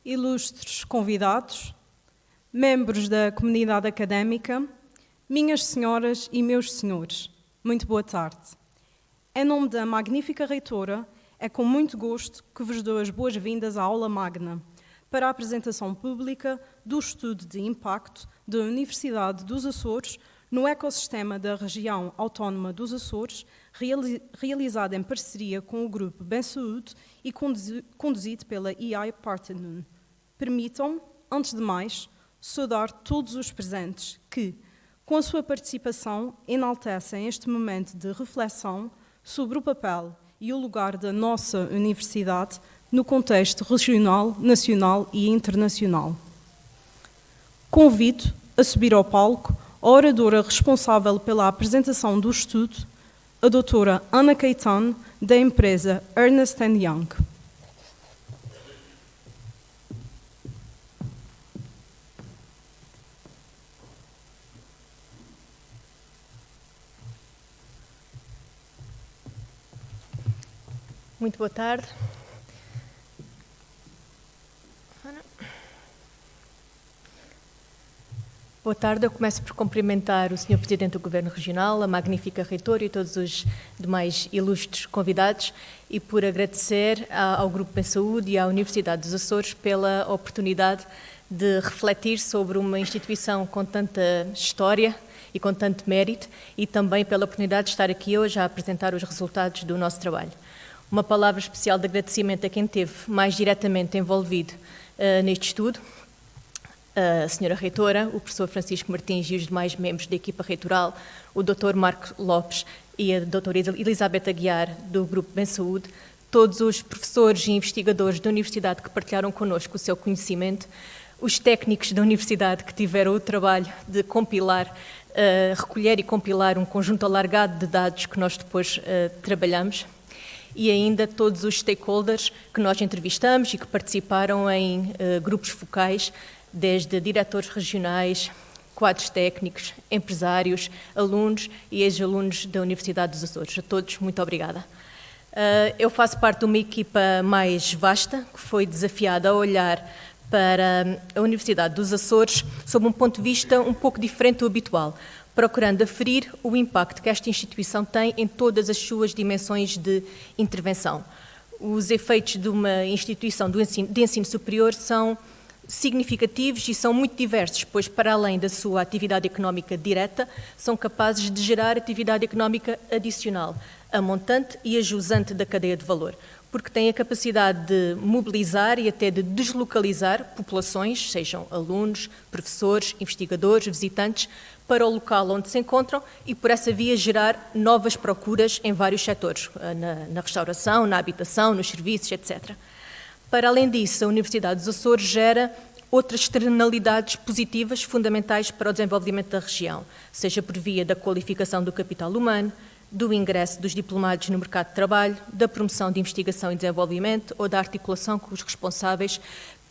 ilustres convidados, membros da comunidade académica, minhas senhoras e meus senhores, muito boa tarde. Em nome da magnífica reitora, é com muito gosto que vos dou as boas-vindas à aula magna para a apresentação pública do estudo de impacto da Universidade dos Açores no ecossistema da região autónoma dos Açores, realizado em parceria com o grupo Bensaúde e conduzido pela EI Parthenon. Permitam, antes de mais, saudar todos os presentes que, com a sua participação, enaltecem este momento de reflexão sobre o papel e o lugar da nossa universidade no contexto regional, nacional e internacional. Convido a subir ao palco a oradora responsável pela apresentação do estudo, a doutora Ana Caetano, da empresa Ernst & Young. Muito boa tarde. Boa tarde, eu começo por cumprimentar o Sr. Presidente do Governo Regional, a magnífica reitora e todos os demais ilustres convidados e por agradecer ao Grupo Bensaúde e à Universidade dos Açores pela oportunidade de refletir sobre uma instituição com tanta história e com tanto mérito e também pela oportunidade de estar aqui hoje a apresentar os resultados do nosso trabalho. Uma palavra especial de agradecimento a quem esteve mais diretamente envolvido neste estudo, a Sra. Reitora, o professor Francisco Martins e os demais membros da equipa reitoral, o Dr. Marco Lopes e a doutora Elizabeth Aguiar, do Grupo Bensaúde, todos os professores e investigadores da Universidade que partilharam connosco o seu conhecimento, os técnicos da Universidade que tiveram o trabalho de compilar, recolher e compilar um conjunto alargado de dados que nós depois trabalhamos, e ainda todos os stakeholders que nós entrevistamos e que participaram em grupos focais, desde diretores regionais, quadros técnicos, empresários, alunos e ex-alunos da Universidade dos Açores. A todos, muito obrigada. Eu faço parte de uma equipa mais vasta, que foi desafiada a olhar para a Universidade dos Açores sob um ponto de vista um pouco diferente do habitual, procurando aferir o impacto que esta instituição tem em todas as suas dimensões de intervenção. Os efeitos de uma instituição de ensino superior são significativos e são muito diversos, pois, para além da sua atividade económica direta, são capazes de gerar atividade económica adicional, a montante e a jusante da cadeia de valor, porque têm a capacidade de mobilizar e até de deslocalizar populações, sejam alunos, professores, investigadores, visitantes, para o local onde se encontram e, por essa via, gerar novas procuras em vários setores, na restauração, na habitação, nos serviços, etc. Para além disso, a Universidade dos Açores gera outras externalidades positivas fundamentais para o desenvolvimento da região, seja por via da qualificação do capital humano, do ingresso dos diplomados no mercado de trabalho, da promoção de investigação e desenvolvimento ou da articulação com os responsáveis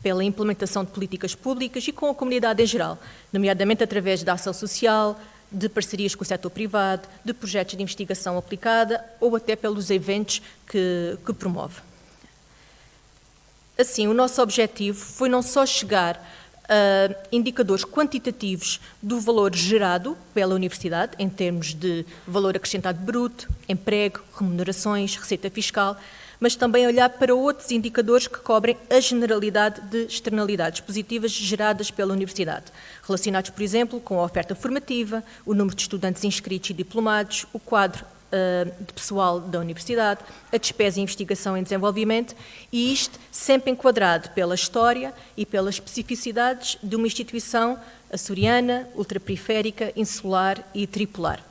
pela implementação de políticas públicas e com a comunidade em geral, nomeadamente através da ação social, de parcerias com o setor privado, de projetos de investigação aplicada ou até pelos eventos que promove. Assim, o nosso objetivo foi não só chegar a indicadores quantitativos do valor gerado pela Universidade, em termos de valor acrescentado bruto, emprego, remunerações, receita fiscal, mas também olhar para outros indicadores que cobrem a generalidade de externalidades positivas geradas pela Universidade, relacionados, por exemplo, com a oferta formativa, o número de estudantes inscritos e diplomados, o quadro de pessoal da Universidade, a despesa em investigação e desenvolvimento, e isto sempre enquadrado pela história e pelas especificidades de uma instituição açoriana, ultraperiférica, insular e tripolar.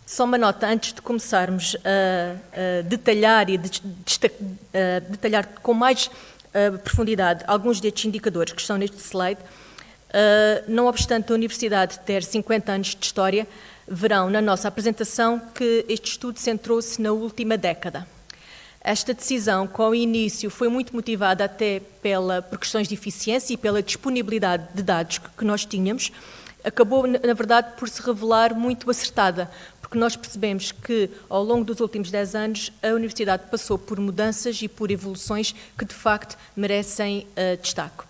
Só uma nota, antes de começarmos a detalhar e detalhar com mais profundidade alguns destes indicadores que estão neste slide, não obstante a Universidade ter 50 anos de história, verão na nossa apresentação que este estudo centrou-se na última década. Esta decisão, com o início, foi muito motivada até por questões de eficiência e pela disponibilidade de dados que nós tínhamos, acabou, na verdade, por se revelar muito acertada, porque nós percebemos que, ao longo dos últimos 10 anos, a Universidade passou por mudanças e por evoluções que, de facto, merecem destaque.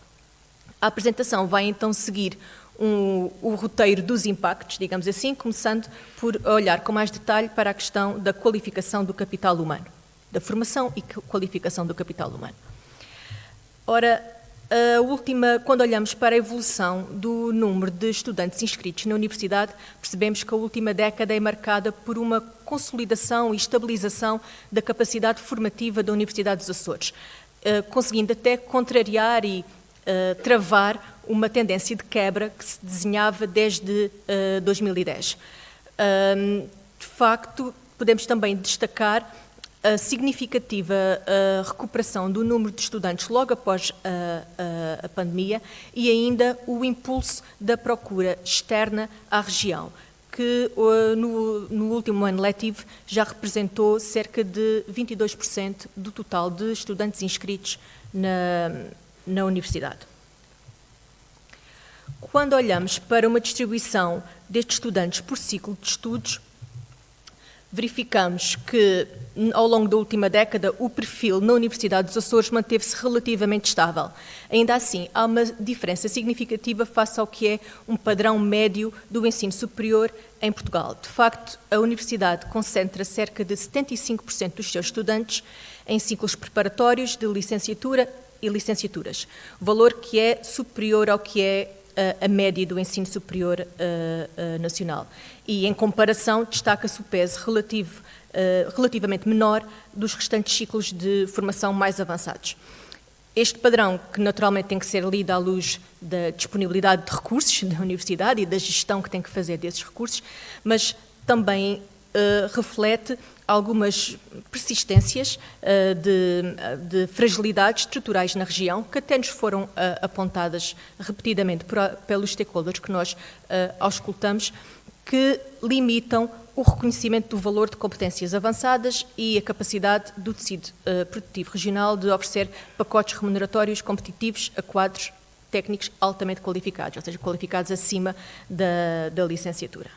A apresentação vai, então, seguir o roteiro dos impactos, digamos assim, começando por olhar com mais detalhe para a questão da qualificação do capital humano, da formação e qualificação do capital humano. Ora, quando olhamos para a evolução do número de estudantes inscritos na universidade, percebemos que a última década é marcada por uma consolidação e estabilização da capacidade formativa da Universidade dos Açores, conseguindo até contrariar e travar uma tendência de quebra que se desenhava desde 2010. De facto, podemos também destacar a significativa recuperação do número de estudantes logo após a pandemia e ainda o impulso da procura externa à região, que no último ano letivo já representou cerca de 22% do total de estudantes inscritos na universidade. Quando olhamos para uma distribuição destes estudantes por ciclo de estudos, verificamos que, ao longo da última década, o perfil na Universidade dos Açores manteve-se relativamente estável. Ainda assim, há uma diferença significativa face ao que é um padrão médio do ensino superior em Portugal. De facto, a Universidade concentra cerca de 75% dos seus estudantes em ciclos preparatórios de licenciatura e licenciaturas, valor que é superior ao que é a média do ensino superior nacional. E, em comparação, destaca-se o peso relativamente menor dos restantes ciclos de formação mais avançados. Este padrão, que naturalmente tem que ser lido à luz da disponibilidade de recursos da universidade e da gestão que tem que fazer desses recursos, mas também reflete algumas persistências de fragilidades estruturais na região que até nos foram apontadas repetidamente pelos stakeholders que nós auscultamos, que limitam o reconhecimento do valor de competências avançadas e a capacidade do tecido produtivo regional de oferecer pacotes remuneratórios competitivos a quadros técnicos altamente qualificados, ou seja, qualificados acima da licenciatura.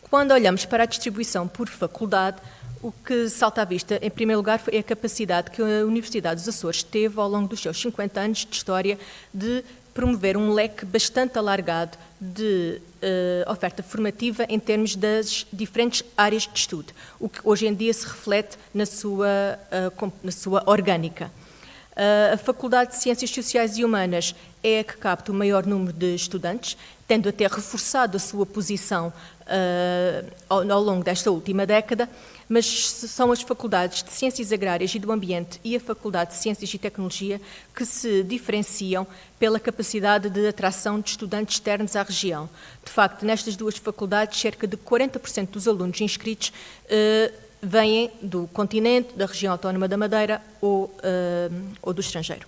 Quando olhamos para a distribuição por faculdade, o que salta à vista, em primeiro lugar, é a capacidade que a Universidade dos Açores teve, ao longo dos seus 50 anos de história, de promover um leque bastante alargado de oferta formativa em termos das diferentes áreas de estudo, o que hoje em dia se reflete na sua orgânica. A Faculdade de Ciências Sociais e Humanas é a que capta o maior número de estudantes, tendo até reforçado a sua posição ao longo desta última década, mas são as Faculdades de Ciências Agrárias e do Ambiente e a Faculdade de Ciências e Tecnologia que se diferenciam pela capacidade de atração de estudantes externos à região. De facto, nestas duas faculdades, cerca de 40% dos alunos inscritos vêm do continente, da região autónoma da Madeira ou do estrangeiro.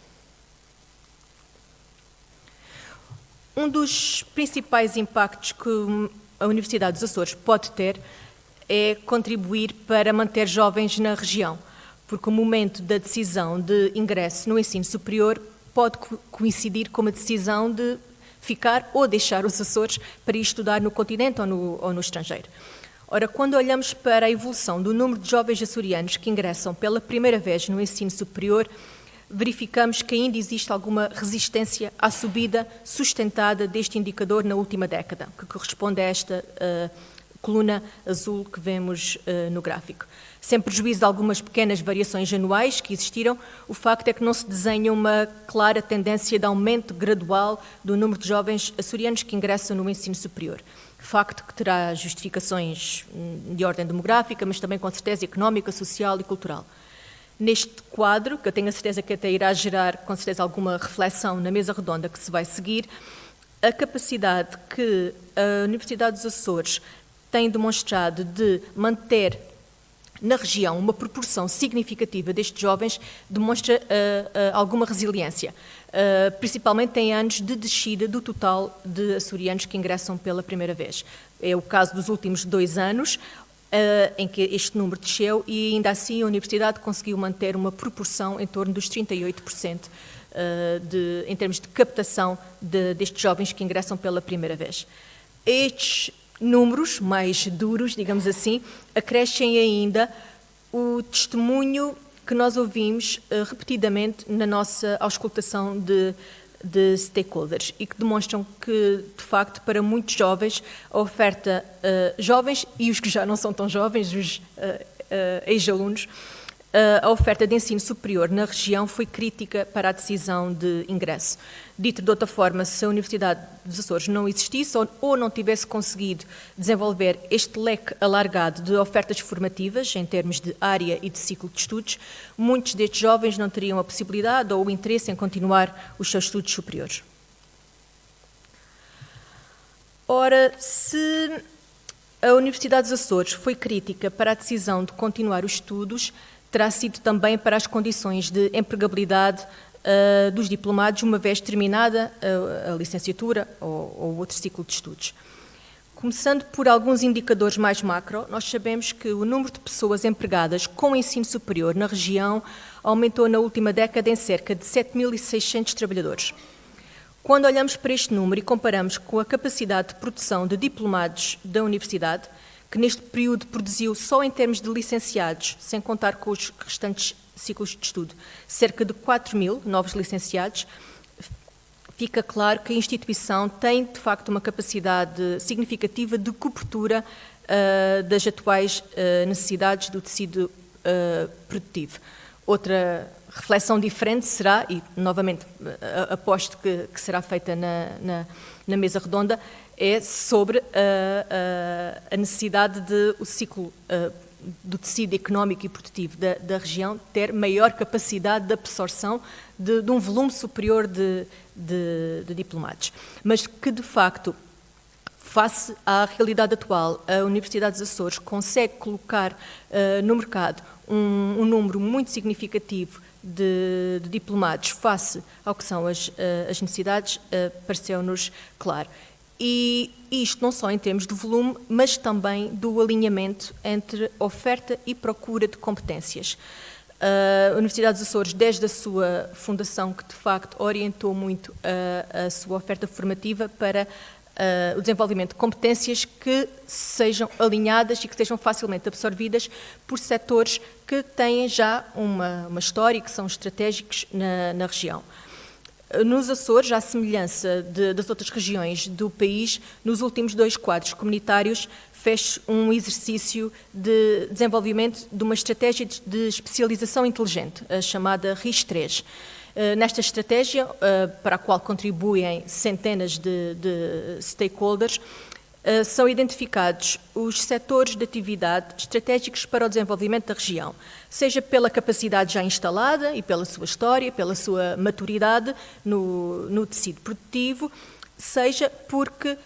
Um dos principais impactos que a Universidade dos Açores pode ter é contribuir para manter jovens na região, porque o momento da decisão de ingresso no ensino superior pode coincidir com a decisão de ficar ou deixar os Açores para ir estudar no continente ou no estrangeiro. Ora, quando olhamos para a evolução do número de jovens açorianos que ingressam pela primeira vez no ensino superior, verificamos que ainda existe alguma resistência à subida sustentada deste indicador na última década, que corresponde a esta coluna azul que vemos no gráfico. Sem prejuízo de algumas pequenas variações anuais que existiram, o facto é que não se desenha uma clara tendência de aumento gradual do número de jovens açorianos que ingressam no ensino superior. Facto que terá justificações de ordem demográfica, mas também com certeza económica, social e cultural. Neste quadro, que eu tenho a certeza que até irá gerar com certeza alguma reflexão na mesa redonda que se vai seguir, a capacidade que a Universidade dos Açores tem demonstrado de manter na região uma proporção significativa destes jovens demonstra alguma resiliência, principalmente em anos de descida do total de açorianos que ingressam pela primeira vez. É o caso dos últimos 2 anos, em que este número desceu e ainda assim a Universidade conseguiu manter uma proporção em torno dos 38% em termos de captação destes jovens que ingressam pela primeira vez. Estes números mais duros, digamos assim, acrescem ainda o testemunho que nós ouvimos repetidamente na nossa auscultação de stakeholders e que demonstram que, de facto, para muitos jovens, a oferta, jovens e os que já não são tão jovens, os ex-alunos, a oferta de ensino superior na região foi crítica para a decisão de ingresso. Dito de outra forma, se a Universidade dos Açores não existisse ou não tivesse conseguido desenvolver este leque alargado de ofertas formativas, em termos de área e de ciclo de estudos, muitos destes jovens não teriam a possibilidade ou o interesse em continuar os seus estudos superiores. Ora, se a Universidade dos Açores foi crítica para a decisão de continuar os estudos, terá sido também para as condições de empregabilidade dos diplomados, uma vez terminada a licenciatura ou outro ciclo de estudos. Começando por alguns indicadores mais macro, nós sabemos que o número de pessoas empregadas com ensino superior na região aumentou na última década em cerca de 7.600 trabalhadores. Quando olhamos para este número e comparamos com a capacidade de produção de diplomados da universidade, que neste período produziu, só em termos de licenciados, sem contar com os restantes ciclos de estudo, cerca de 4.000 novos licenciados, fica claro que a instituição tem, de facto, uma capacidade significativa de cobertura das atuais necessidades do tecido produtivo. Outra reflexão diferente será, e novamente aposto que será feita na mesa redonda, é sobre a necessidade de o ciclo do tecido económico e produtivo da região ter maior capacidade de absorção de um volume superior de diplomados. Mas que, de facto, face à realidade atual, a Universidade dos Açores consegue colocar no mercado um número muito significativo de diplomados face ao que são as necessidades, pareceu-nos claro. E isto não só em termos de volume, mas também do alinhamento entre oferta e procura de competências. A Universidade dos Açores, desde a sua fundação, que de facto orientou muito a sua oferta formativa para o desenvolvimento de competências que sejam alinhadas e que sejam facilmente absorvidas por setores que têm já uma história e que são estratégicos na região. Nos Açores, à semelhança das outras regiões do país, nos últimos 2 quadros comunitários fez um exercício de desenvolvimento de uma estratégia de especialização inteligente, a chamada RIS3. Nesta estratégia, para a qual contribuem centenas de stakeholders, são identificados os setores de atividade estratégicos para o desenvolvimento da região, seja pela capacidade já instalada e pela sua história, pela sua maturidade no tecido produtivo, seja porque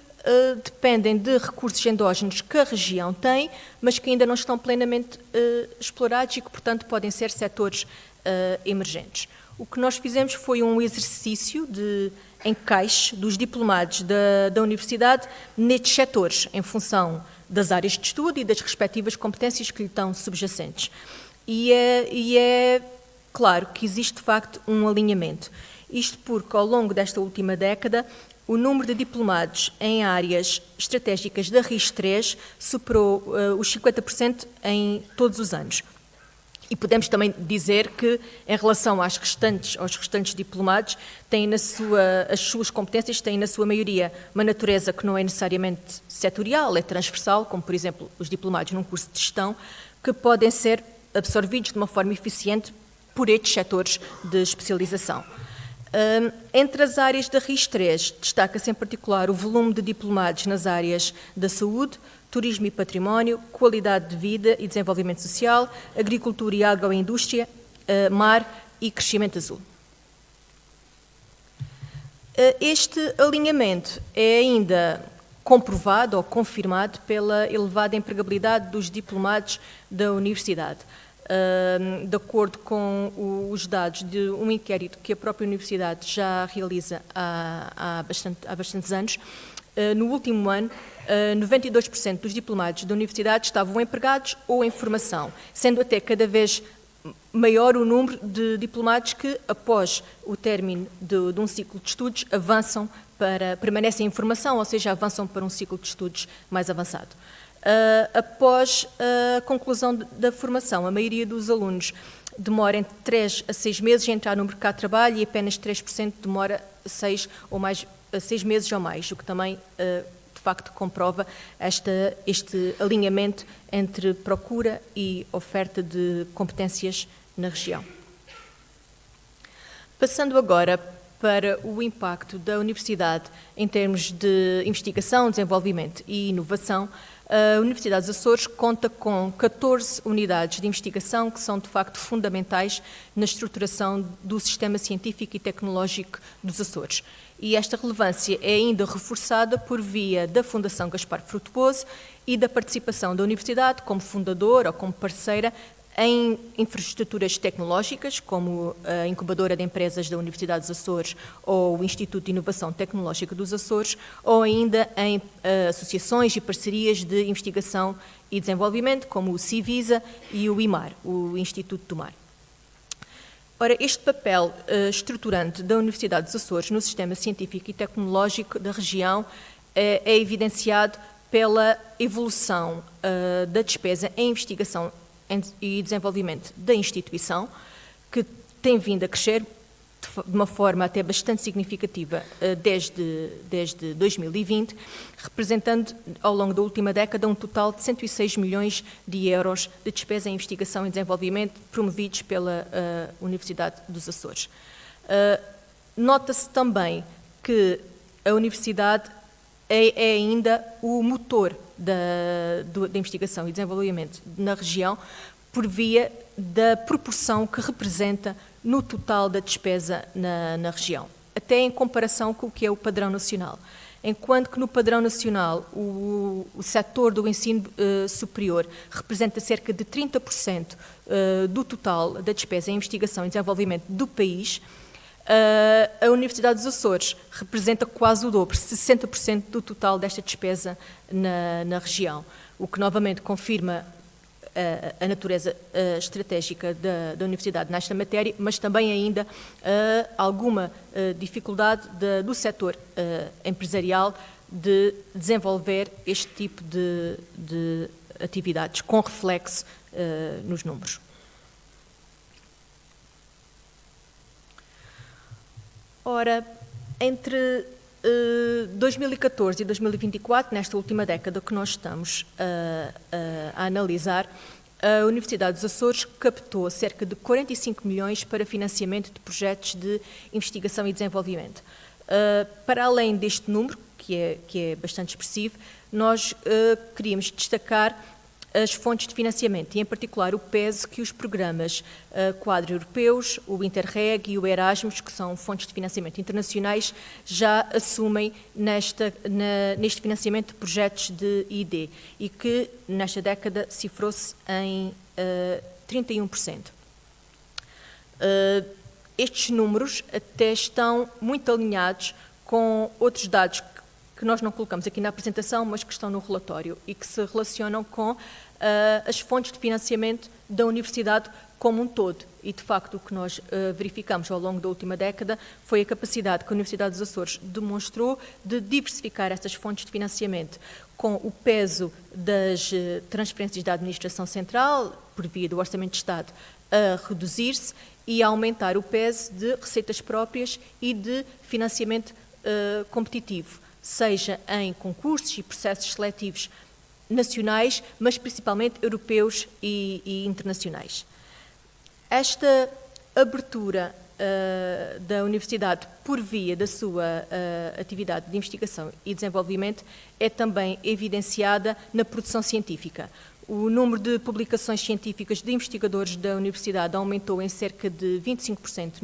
dependem de recursos endógenos que a região tem, mas que ainda não estão plenamente explorados e que, portanto, podem ser setores emergentes. O que nós fizemos foi um exercício de encaixe dos diplomados da universidade nestes setores, em função das áreas de estudo e das respectivas competências que lhe estão subjacentes. E é claro que existe, de facto, um alinhamento. Isto porque, ao longo desta última década, o número de diplomados em áreas estratégicas da RIS3 superou os 50% em todos os anos. E podemos também dizer que, em relação aos restantes diplomados, as suas competências têm, na sua maioria, uma natureza que não é necessariamente setorial, é transversal, como, por exemplo, os diplomados num curso de gestão, que podem ser absorvidos de uma forma eficiente por estes setores de especialização. Entre as áreas da RIS3, destaca-se em particular o volume de diplomados nas áreas da saúde, turismo e património, qualidade de vida e desenvolvimento social, agricultura e agroindústria, mar e crescimento azul. Este alinhamento é ainda comprovado ou confirmado pela elevada empregabilidade dos diplomados da universidade. De acordo com os dados de um inquérito que a própria universidade já realiza há bastantes anos, no último ano, 92% dos diplomados da universidade estavam empregados ou em formação, sendo até cada vez maior o número de diplomados que, após o término de um ciclo de estudos, permanecem em formação, ou seja, avançam para um ciclo de estudos mais avançado. Após a conclusão da formação, a maioria dos alunos demora entre 3 a 6 meses a entrar no mercado de trabalho e apenas 3% demora 6 meses ou mais, o que também, de facto, comprova este alinhamento entre procura e oferta de competências na região. Passando agora para o impacto da Universidade em termos de investigação, desenvolvimento e inovação, a Universidade dos Açores conta com 14 unidades de investigação que são, de facto, fundamentais na estruturação do sistema científico e tecnológico dos Açores. E esta relevância é ainda reforçada por via da Fundação Gaspar Frutuoso e da participação da Universidade como fundadora ou como parceira em infraestruturas tecnológicas, como a Incubadora de Empresas da Universidade dos Açores ou o Instituto de Inovação Tecnológica dos Açores, ou ainda em associações e parcerias de investigação e desenvolvimento, como o CIVISA e o IMAR, o Instituto do Mar. Ora, este papel estruturante da Universidade dos Açores no sistema científico e tecnológico da região é evidenciado pela evolução da despesa em investigação e desenvolvimento da instituição, que tem vindo a crescer de uma forma até bastante significativa desde 2020, representando ao longo da última década um total de 106 milhões de euros de despesa em investigação e desenvolvimento promovidos pela Universidade dos Açores. Nota-se também que a Universidade é ainda o motor da investigação e desenvolvimento na região por via da proporção que representa no total da despesa na região, até em comparação com o que é o padrão nacional. Enquanto que no padrão nacional o setor do ensino superior representa cerca de 30% do total da despesa em investigação e desenvolvimento do país, a Universidade dos Açores representa quase o dobro, 60% do total desta despesa na região, o que novamente confirma a natureza estratégica da Universidade nesta matéria, mas também ainda alguma dificuldade do setor empresarial de desenvolver este tipo de atividades, com reflexo nos números. Ora, entre 2014 e 2024, nesta última década que nós estamos a analisar, a Universidade dos Açores captou cerca de 45 milhões para financiamento de projetos de investigação e desenvolvimento. Para além deste número, que é bastante expressivo, nós queríamos destacar as fontes de financiamento e, em particular, o peso que os programas quadro europeus, o Interreg e o Erasmus, que são fontes de financiamento internacionais, já assumem neste financiamento de projetos de ID e que, nesta década, cifrou-se em 31%. Estes números até estão muito alinhados com outros dados que nós não colocamos aqui na apresentação, mas que estão no relatório e que se relacionam com as fontes de financiamento da Universidade como um todo. E, de facto, o que nós verificamos ao longo da última década foi a capacidade que a Universidade dos Açores demonstrou de diversificar essas fontes de financiamento, com o peso das transferências da Administração Central, por via do Orçamento de Estado, a reduzir-se e a aumentar o peso de receitas próprias e de financiamento competitivo, seja em concursos e processos seletivos nacionais, mas principalmente europeus e internacionais. Esta abertura da Universidade por via da sua atividade de investigação e desenvolvimento é também evidenciada na produção científica. O número de publicações científicas de investigadores da Universidade aumentou em cerca de 25%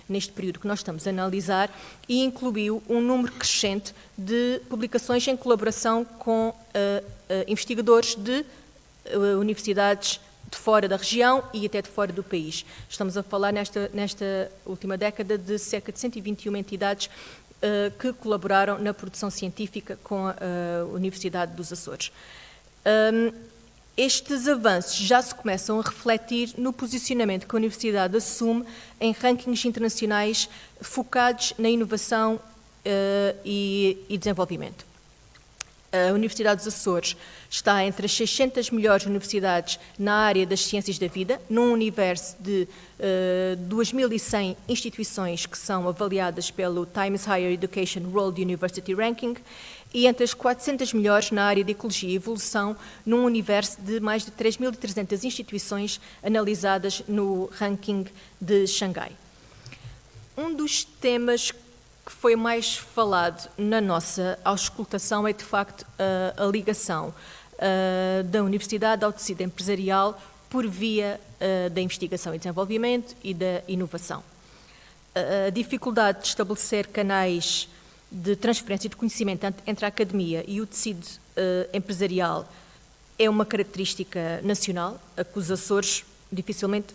neste período que nós estamos a analisar e incluiu um número crescente de publicações em colaboração com investigadores de universidades de fora da região e até de fora do país. Estamos a falar nesta última década de cerca de 121 entidades que colaboraram na produção científica com a Universidade dos Açores. Estes avanços já se começam a refletir no posicionamento que a Universidade assume em rankings internacionais focados na inovação e desenvolvimento. A Universidade dos Açores está entre as 600 melhores universidades na área das ciências da vida, num universo de 2.100 instituições que são avaliadas pelo Times Higher Education World University Ranking, e entre as 400 melhores na área de ecologia e evolução, num universo de mais de 3.300 instituições analisadas no ranking de Xangai. Um dos temas que foi mais falado na nossa auscultação é, de facto, a ligação da universidade ao tecido empresarial por via da investigação e desenvolvimento e da inovação. A dificuldade de estabelecer canais de transferência de conhecimento entre a academia e o tecido empresarial é uma característica nacional, a que os Açores dificilmente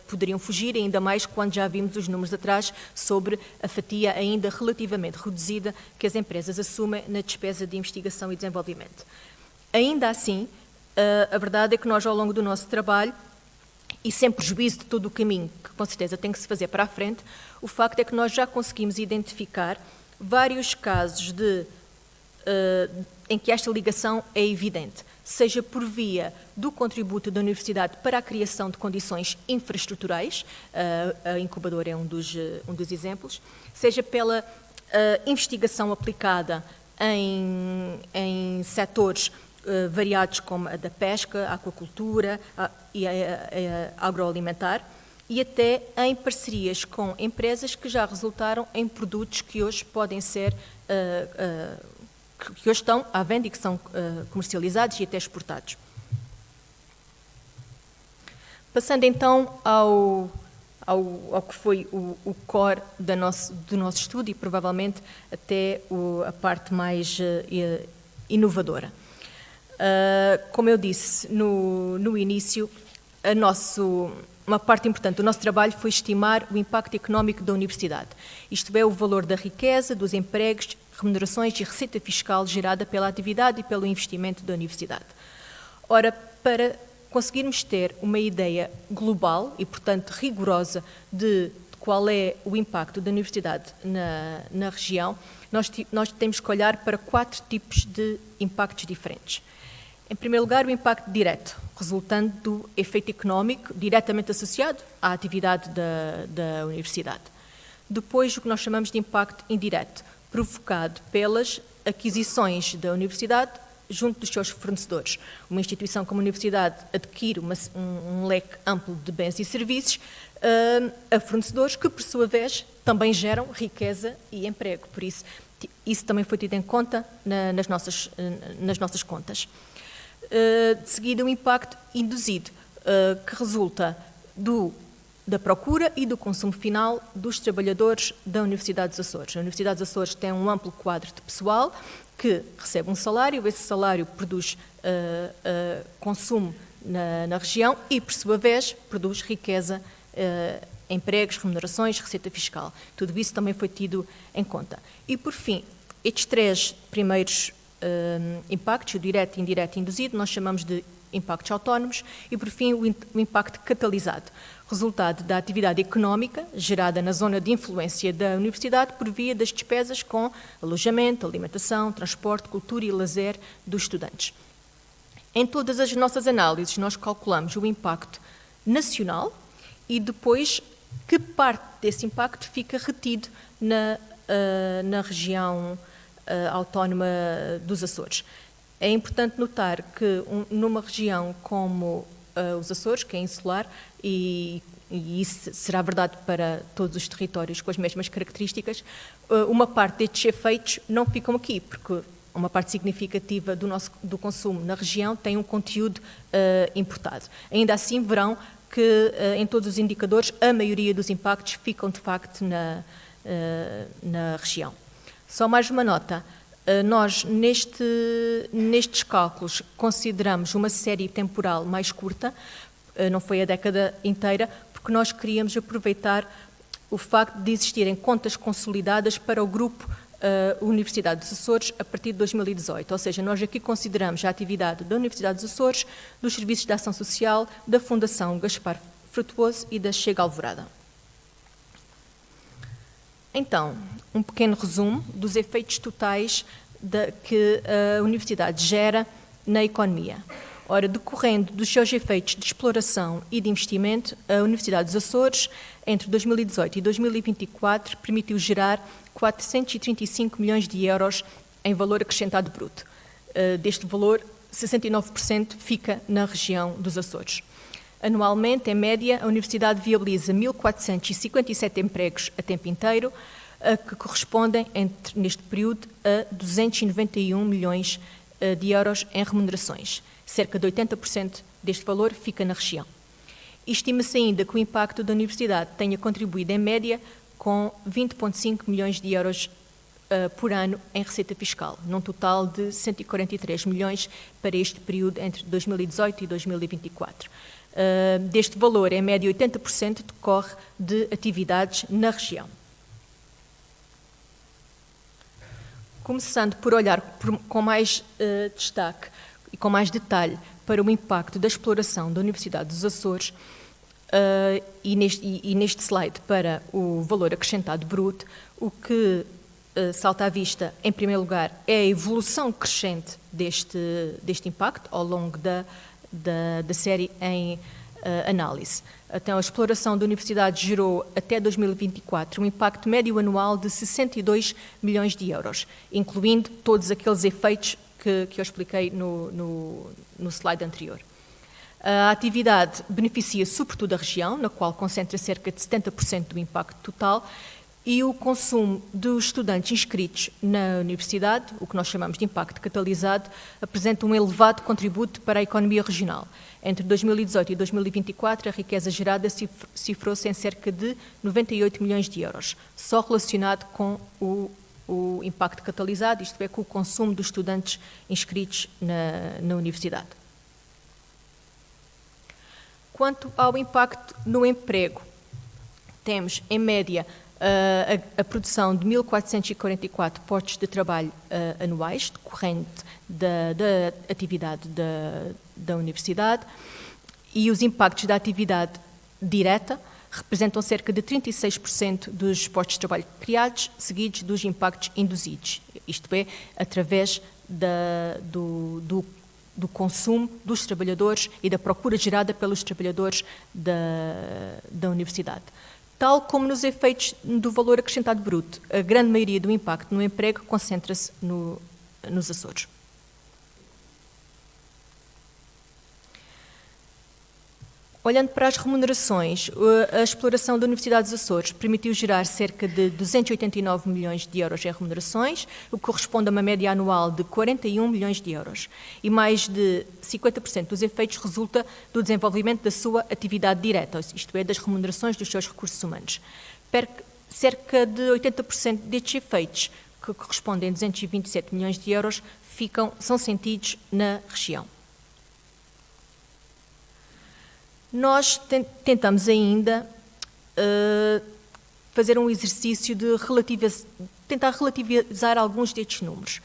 poderiam fugir, ainda mais quando já vimos os números atrás sobre a fatia ainda relativamente reduzida que as empresas assumem na despesa de investigação e desenvolvimento. Ainda assim, a verdade é que nós, ao longo do nosso trabalho, e sem prejuízo de todo o caminho que com certeza tem que se fazer para a frente, o facto é que nós já conseguimos identificar vários casos em que esta ligação é evidente, seja por via do contributo da Universidade para a criação de condições infraestruturais, a incubadora é um dos exemplos, seja pela investigação aplicada em setores variados como a da pesca, a aquacultura e a agroalimentar, e até em parcerias com empresas que já resultaram em produtos que hoje podem ser que hoje estão à venda e que são comercializados e até exportados. Passando então ao que foi o core do nosso estudo e provavelmente até a parte mais inovadora. Como eu disse no início, uma parte importante do nosso trabalho foi estimar o impacto económico da universidade, isto é, o valor da riqueza, dos empregos, remunerações e receita fiscal gerada pela atividade e pelo investimento da universidade. Ora, para conseguirmos ter uma ideia global e, portanto, rigorosa de qual é o impacto da universidade na região, nós temos que olhar para 4 tipos de impactos diferentes. Em primeiro lugar, o impacto direto, resultante do efeito económico diretamente associado à atividade da universidade. Depois, o que nós chamamos de impacto indireto, provocado pelas aquisições da universidade junto dos seus fornecedores. Uma instituição como a universidade adquire um leque amplo de bens e serviços a fornecedores que, por sua vez, também geram riqueza e emprego. Por isso também foi tido em conta nas nossas contas. De seguida, o impacto induzido, que resulta da procura e do consumo final dos trabalhadores da Universidade dos Açores. A Universidade dos Açores tem um amplo quadro de pessoal que recebe um salário, esse salário produz consumo na região e, por sua vez, produz riqueza, empregos, remunerações, receita fiscal. Tudo isso também foi tido em conta. E, por fim, estes 3 primeiros impactos, o direto, indireto e induzido, nós chamamos de impactos autónomos e, por fim, o impacto catalisado, resultado da atividade económica gerada na zona de influência da universidade por via das despesas com alojamento, alimentação, transporte, cultura e lazer dos estudantes. Em todas as nossas análises, nós calculamos o impacto nacional e depois que parte desse impacto fica retido na região autónoma dos Açores. É importante notar que numa região como os Açores, que é insular, e isso será verdade para todos os territórios com as mesmas características, uma parte destes efeitos não ficam aqui, porque uma parte significativa do consumo na região tem um conteúdo importado. Ainda assim, verão que em todos os indicadores a maioria dos impactos ficam de facto na região. Só mais uma nota. Nós, nestes cálculos, consideramos uma série temporal mais curta, não foi a década inteira, porque nós queríamos aproveitar o facto de existirem contas consolidadas para o grupo a Universidade dos Açores a partir de 2018, ou seja, nós aqui consideramos a atividade da Universidade dos Açores, dos Serviços de Ação Social, da Fundação Gaspar Frutuoso e da Chega Alvorada. Então, um pequeno resumo dos efeitos totais que a Universidade gera na economia. Ora, decorrendo dos seus efeitos de exploração e de investimento, a Universidade dos Açores, entre 2018 e 2024, permitiu gerar 435 milhões de euros em valor acrescentado bruto. Deste valor, 69% fica na região dos Açores. Anualmente, em média, a Universidade viabiliza 1.457 empregos a tempo inteiro, que correspondem, neste período, a 291 milhões de euros em remunerações. Cerca de 80% deste valor fica na região. Estima-se ainda que o impacto da Universidade tenha contribuído, em média, com 20,5 milhões de euros por ano em receita fiscal, num total de 143 milhões para este período entre 2018 e 2024. Deste valor, em média, 80% decorre de atividades na região. Começando por olhar com mais destaque e com mais detalhe para o impacto da exploração da Universidade dos Açores e neste slide para o valor acrescentado bruto, o que salta à vista, em primeiro lugar, é a evolução crescente deste impacto ao longo da série em análise. Então, a exploração da Universidade gerou, até 2024, um impacto médio anual de 62 milhões de euros, incluindo todos aqueles efeitos que eu expliquei no slide anterior. A atividade beneficia sobretudo a região, na qual concentra cerca de 70% do impacto total, e o consumo dos estudantes inscritos na universidade, o que nós chamamos de impacto catalisado, apresenta um elevado contributo para a economia regional. Entre 2018 e 2024, a riqueza gerada cifrou-se em cerca de 98 milhões de euros, só relacionado com o impacto catalisado, isto é, com o consumo dos estudantes inscritos na universidade. Quanto ao impacto no emprego, temos, em média, a produção de 1.444 postos de trabalho anuais, decorrente da atividade da Universidade, e os impactos da atividade direta representam cerca de 36% dos postos de trabalho criados, seguidos dos impactos induzidos, isto é, através do consumo dos trabalhadores e da procura gerada pelos trabalhadores da Universidade. Tal como nos efeitos do valor acrescentado bruto, a grande maioria do impacto no emprego concentra-se nos Açores. Olhando para as remunerações, a exploração da Universidade dos Açores permitiu gerar cerca de 289 milhões de euros em remunerações, o que corresponde a uma média anual de 41 milhões de euros. E mais de 50% dos efeitos resulta do desenvolvimento da sua atividade direta, isto é, das remunerações dos seus recursos humanos. Cerca de 80% destes efeitos, que correspondem a 227 milhões de euros, são sentidos na região. Nós tentamos ainda fazer um exercício de tentar relativizar alguns destes números.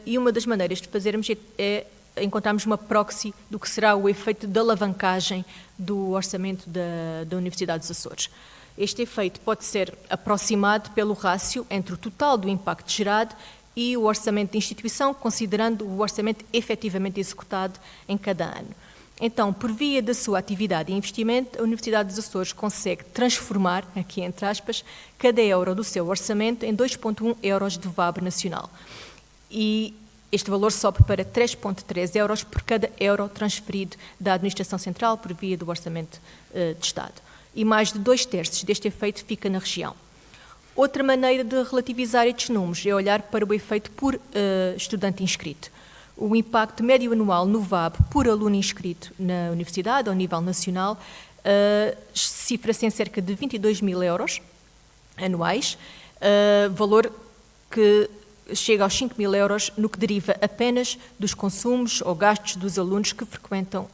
E uma das maneiras de fazermos é encontrarmos uma proxy do que será o efeito de alavancagem do orçamento da Universidade dos Açores. Este efeito pode ser aproximado pelo rácio entre o total do impacto gerado e o orçamento da instituição, considerando o orçamento efetivamente executado em cada ano. Então, por via da sua atividade e investimento, a Universidade dos Açores consegue transformar, aqui entre aspas, cada euro do seu orçamento em 2,1 euros de VAB nacional. E este valor sobe para 3,3 euros por cada euro transferido da Administração Central por via do Orçamento de Estado. E mais de 2/3 deste efeito fica na região. Outra maneira de relativizar estes números é olhar para o efeito por estudante inscrito. O impacto médio anual no VAB por aluno inscrito na Universidade, ao nível nacional, cifra-se em cerca de 22 mil euros anuais, valor que chega aos 5 mil euros no que deriva apenas dos consumos ou gastos dos alunos que frequentam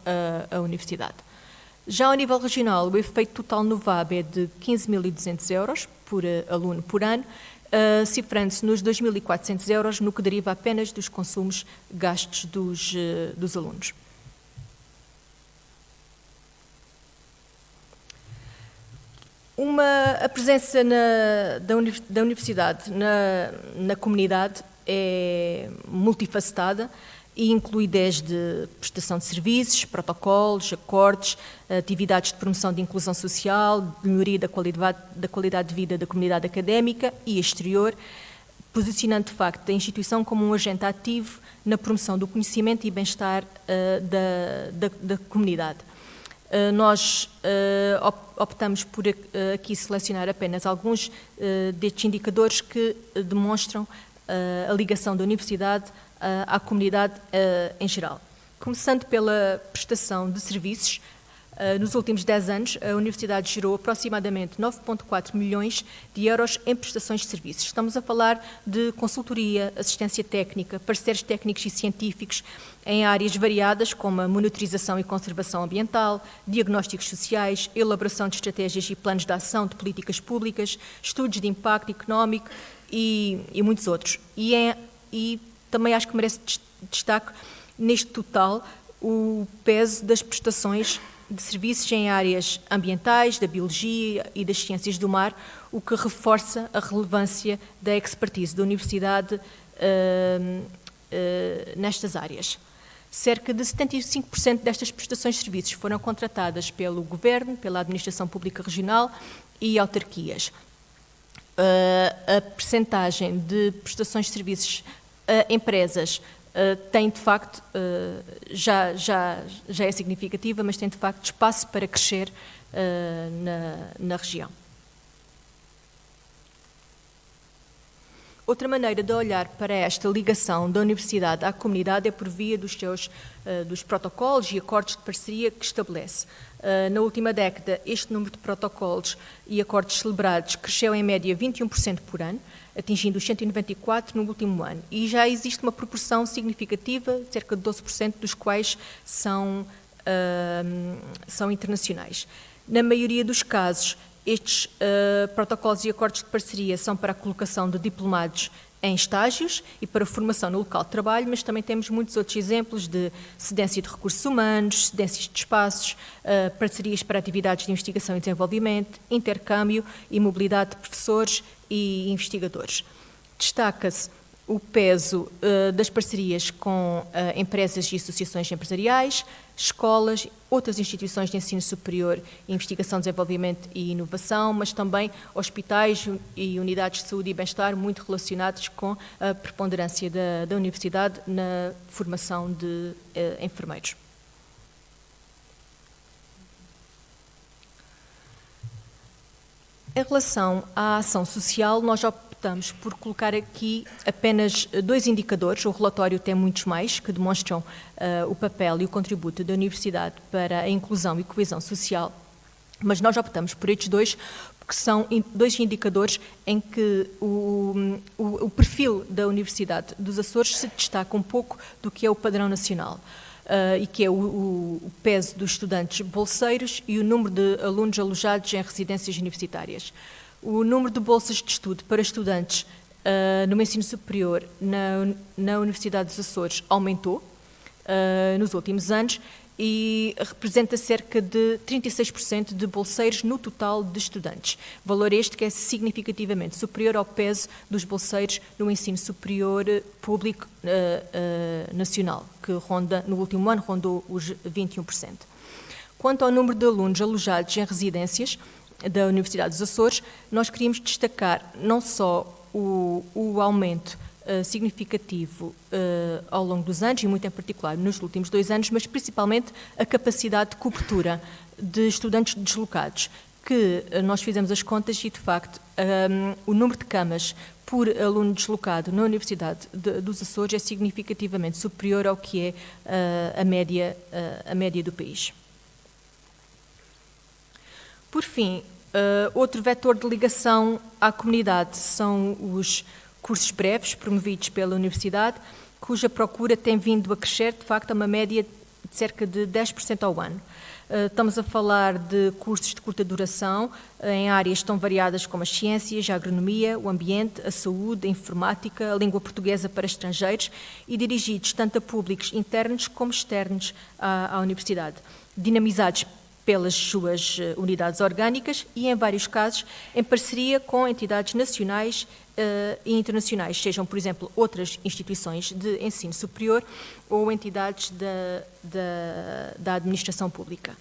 a Universidade. Já ao nível regional, o efeito total no VAB é de 15.200 euros por aluno por ano, cifrando-se nos 2.400 euros, no que deriva apenas dos consumos gastos dos alunos. A presença da universidade na comunidade é multifacetada e inclui desde prestação de serviços, protocolos, acordos, atividades de promoção de inclusão social, de melhoria da qualidade de vida da comunidade académica e exterior, posicionando de facto a instituição como um agente ativo na promoção do conhecimento e bem-estar da comunidade. Nós optamos por aqui selecionar apenas alguns destes indicadores que demonstram a ligação da universidade à comunidade em geral. Começando pela prestação de serviços, nos últimos 10 anos, a Universidade gerou aproximadamente 9,4 milhões de euros em prestações de serviços. Estamos a falar de consultoria, assistência técnica, parceiros técnicos e científicos em áreas variadas como a monitorização e conservação ambiental, diagnósticos sociais, elaboração de estratégias e planos de ação de políticas públicas, estudos de impacto económico e muitos outros. E também acho que merece destaque neste total o peso das prestações de serviços em áreas ambientais, da biologia e das ciências do mar, o que reforça a relevância da expertise da Universidade nestas áreas. Cerca de 75% destas prestações de serviços foram contratadas pelo Governo, pela Administração Pública Regional e autarquias. A percentagem de prestações de serviços a empresas tem, de facto, já é significativa, mas tem, de facto, espaço para crescer na região. Outra maneira de olhar para esta ligação da universidade à comunidade é por via dos protocolos e acordos de parceria que estabelece. Na última década, este número de protocolos e acordos celebrados cresceu em média 21% por ano, atingindo os 194 no último ano. E já existe uma proporção significativa, cerca de 12% dos quais são internacionais. Na maioria dos casos, estes protocolos e acordos de parceria são para a colocação de diplomados em estágios e para formação no local de trabalho, mas também temos muitos outros exemplos de cedência de recursos humanos, cedências de espaços, parcerias para atividades de investigação e desenvolvimento, intercâmbio e mobilidade de professores e investigadores. Destaca-se o peso das parcerias com empresas e associações empresariais, escolas, outras instituições de ensino superior, investigação, desenvolvimento e inovação, mas também hospitais e unidades de saúde e bem-estar muito relacionados com a preponderância da universidade na formação de enfermeiros. Em relação à ação social, nós optamos por colocar aqui apenas 2 indicadores. O relatório tem muitos mais, que demonstram o papel e o contributo da Universidade para a inclusão e coesão social, mas nós optamos por estes 2 porque são 2 indicadores em que o perfil da Universidade dos Açores se destaca um pouco do que é o padrão nacional. E que é o peso dos estudantes bolseiros e o número de alunos alojados em residências universitárias. O número de bolsas de estudo para estudantes no ensino superior na Universidade dos Açores aumentou nos últimos anos e representa cerca de 36% de bolseiros no total de estudantes. Valor este que é significativamente superior ao peso dos bolseiros no ensino superior público nacional, que no último ano rondou os 21%. Quanto ao número de alunos alojados em residências da Universidade dos Açores, nós queríamos destacar não só o aumento significativo ao longo dos anos, e muito em particular nos últimos 2 anos, mas principalmente a capacidade de cobertura de estudantes deslocados, que nós fizemos as contas e, de facto, o número de camas por aluno deslocado na Universidade dos Açores é significativamente superior ao que é a média do país. Por fim, outro vetor de ligação à comunidade são os cursos breves promovidos pela Universidade, cuja procura tem vindo a crescer, de facto, a uma média de cerca de 10% ao ano. Estamos a falar de cursos de curta duração em áreas tão variadas como as ciências, a agronomia, o ambiente, a saúde, a informática, a língua portuguesa para estrangeiros e dirigidos tanto a públicos internos como externos à universidade, dinamizados pelas suas unidades orgânicas e, em vários casos, em parceria com entidades nacionais e internacionais, sejam, por exemplo, outras instituições de ensino superior ou entidades da administração pública.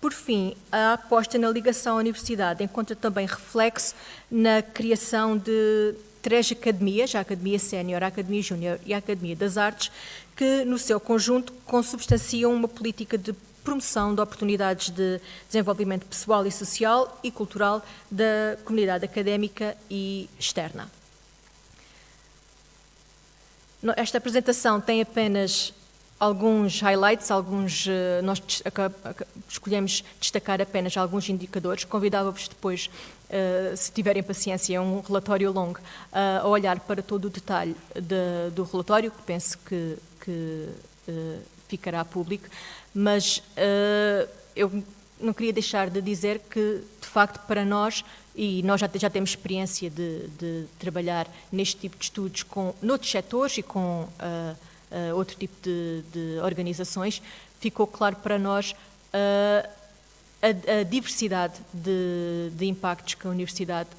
Por fim, a aposta na ligação à universidade encontra também reflexo na criação de 3 academias, a Academia Sénior, a Academia Júnior e a Academia das Artes, que, no seu conjunto, consubstanciam uma política de promoção de oportunidades de desenvolvimento pessoal e social e cultural da comunidade académica e externa. Esta apresentação tem apenas alguns highlights, nós escolhemos destacar apenas alguns indicadores. Convidava-vos depois, se tiverem paciência, é um relatório longo, a olhar para todo o detalhe do relatório, que penso que ficará público, mas eu não queria deixar de dizer que, de facto, para nós, e nós já temos experiência de trabalhar neste tipo de estudos noutros setores e com outro tipo de organizações, ficou claro para nós a diversidade de impactos que a universidade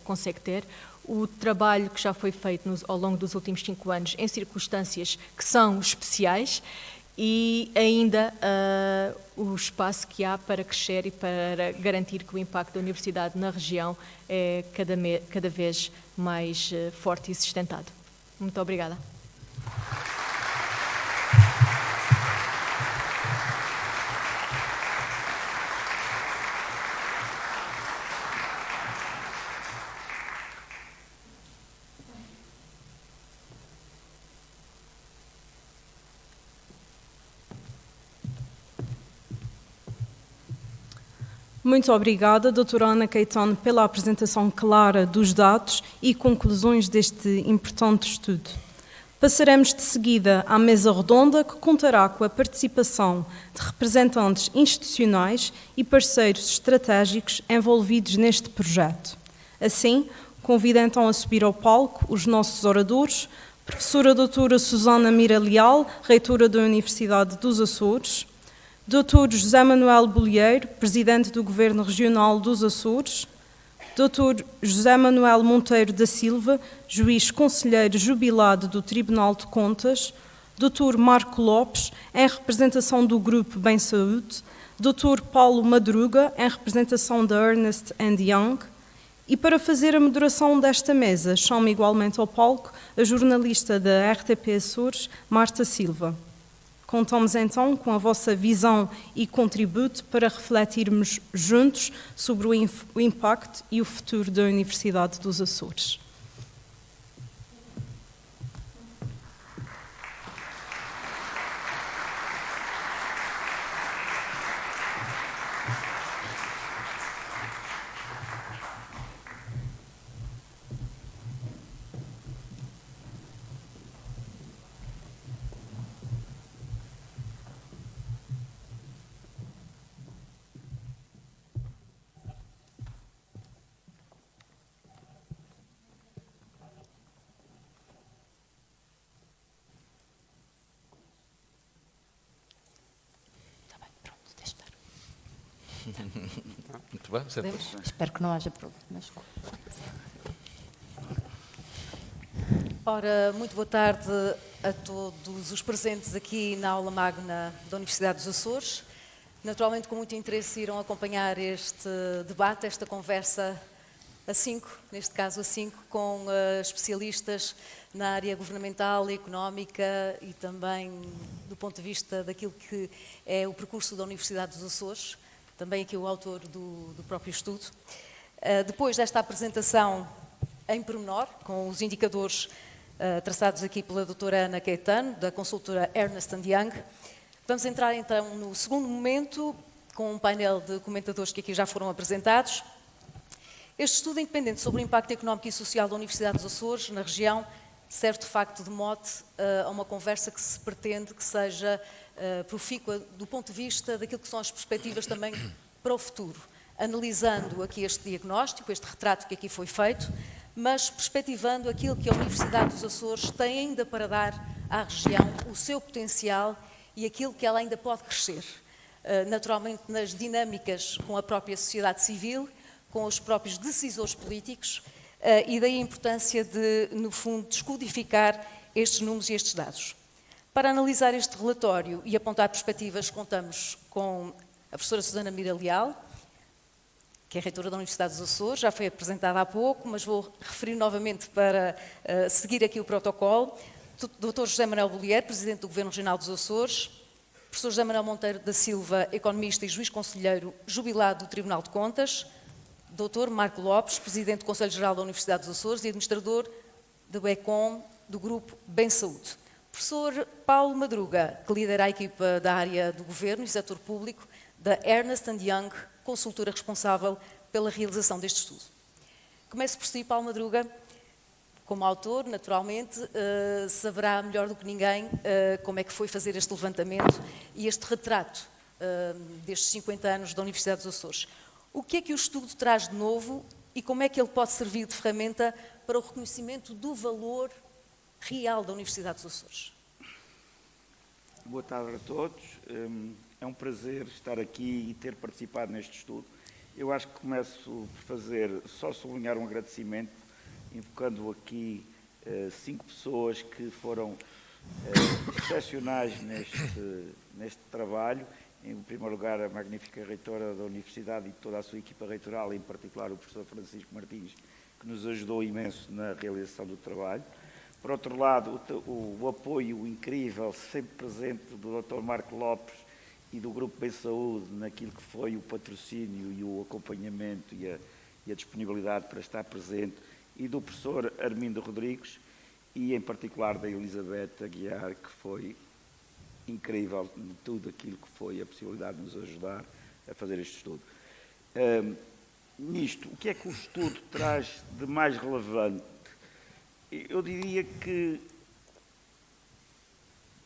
consegue ter, o trabalho que já foi feito ao longo dos últimos 5 anos em circunstâncias que são especiais e ainda o espaço que há para crescer e para garantir que o impacto da universidade na região é cada vez mais forte e sustentado. Muito obrigada. Muito obrigada, doutora Ana Caetano, pela apresentação clara dos dados e conclusões deste importante estudo. Passaremos de seguida à mesa redonda, que contará com a participação de representantes institucionais e parceiros estratégicos envolvidos neste projeto. Assim, convido então a subir ao palco os nossos oradores, professora doutora Susana Mira Leal, reitora da Universidade dos Açores, Dr. José Manuel Bolieiro, Presidente do Governo Regional dos Açores, Dr. José Manuel Monteiro da Silva, Juiz Conselheiro Jubilado do Tribunal de Contas, Dr. Marco Lopes, em representação do Grupo Bem Saúde, Dr. Paulo Madruga, em representação da Ernst & Young, e para fazer a moderação desta mesa, chamo igualmente ao palco a jornalista da RTP Açores, Marta Silva. Contamos então com a vossa visão e contributo para refletirmos juntos sobre o impacto e o futuro da Universidade dos Açores. Muito bem, certo. Espero que não haja problemas. Ora, muito boa tarde a todos os presentes aqui na aula magna da Universidade dos Açores. Naturalmente, com muito interesse, irão acompanhar este debate, esta conversa a 5, neste caso a 5, com especialistas na área governamental, económica e também do ponto de vista daquilo que é o percurso da Universidade dos Açores. Também aqui o autor do próprio estudo. Depois desta apresentação em pormenor, com os indicadores traçados aqui pela doutora Ana Caetano, da consultora Ernst & Young, vamos entrar então no segundo momento, com um painel de comentadores que aqui já foram apresentados. Este estudo independente sobre o impacto económico e social da Universidade dos Açores na região serve de facto de mote a uma conversa que se pretende que seja profícua do ponto de vista daquilo que são as perspectivas também para o futuro, analisando aqui este diagnóstico, este retrato que aqui foi feito, mas perspectivando aquilo que a Universidade dos Açores tem ainda para dar à região, o seu potencial e aquilo que ela ainda pode crescer. Naturalmente nas dinâmicas com a própria sociedade civil, com os próprios decisores políticos, e daí a importância de, no fundo, descodificar estes números e estes dados. Para analisar este relatório e apontar perspectivas, contamos com a professora Susana Mira Leal, que é reitora da Universidade dos Açores, já foi apresentada há pouco, mas vou referir novamente para seguir aqui o protocolo. Dr. José Manuel Bollier, Presidente do Governo Regional dos Açores, professor José Manuel Monteiro da Silva, economista e juiz conselheiro jubilado do Tribunal de Contas, Dr. Marco Lopes, Presidente do Conselho Geral da Universidade dos Açores e administrador do ECOM do Grupo Bem Saúde. Professor Paulo Madruga, que lidera a equipa da área do Governo e setor público da Ernst & Young, consultora responsável pela realização deste estudo. Começo por si, Paulo Madruga. Como autor, naturalmente, saberá melhor do que ninguém como é que foi fazer este levantamento e este retrato destes 50 anos da Universidade dos Açores. O que é que o estudo traz de novo e como é que ele pode servir de ferramenta para o reconhecimento do valor real da Universidade dos Açores? Boa tarde a todos. É um prazer estar aqui e ter participado neste estudo. Eu acho que começo por só sublinhar um agradecimento, invocando aqui 5 pessoas que foram excepcionais neste trabalho. Em primeiro lugar, a magnífica reitora da Universidade e toda a sua equipa reitoral, em particular o professor Francisco Martins, que nos ajudou imenso na realização do trabalho. Por outro lado, o apoio incrível, sempre presente, do Dr. Marco Lopes e do Grupo Bem Saúde naquilo que foi o patrocínio e o acompanhamento e a disponibilidade para estar presente, e do professor Armindo Rodrigues, e em particular da Elizabeth Aguiar, que foi incrível em tudo aquilo que foi a possibilidade de nos ajudar a fazer este estudo. Nisto, o que é que o estudo traz de mais relevante? Eu diria que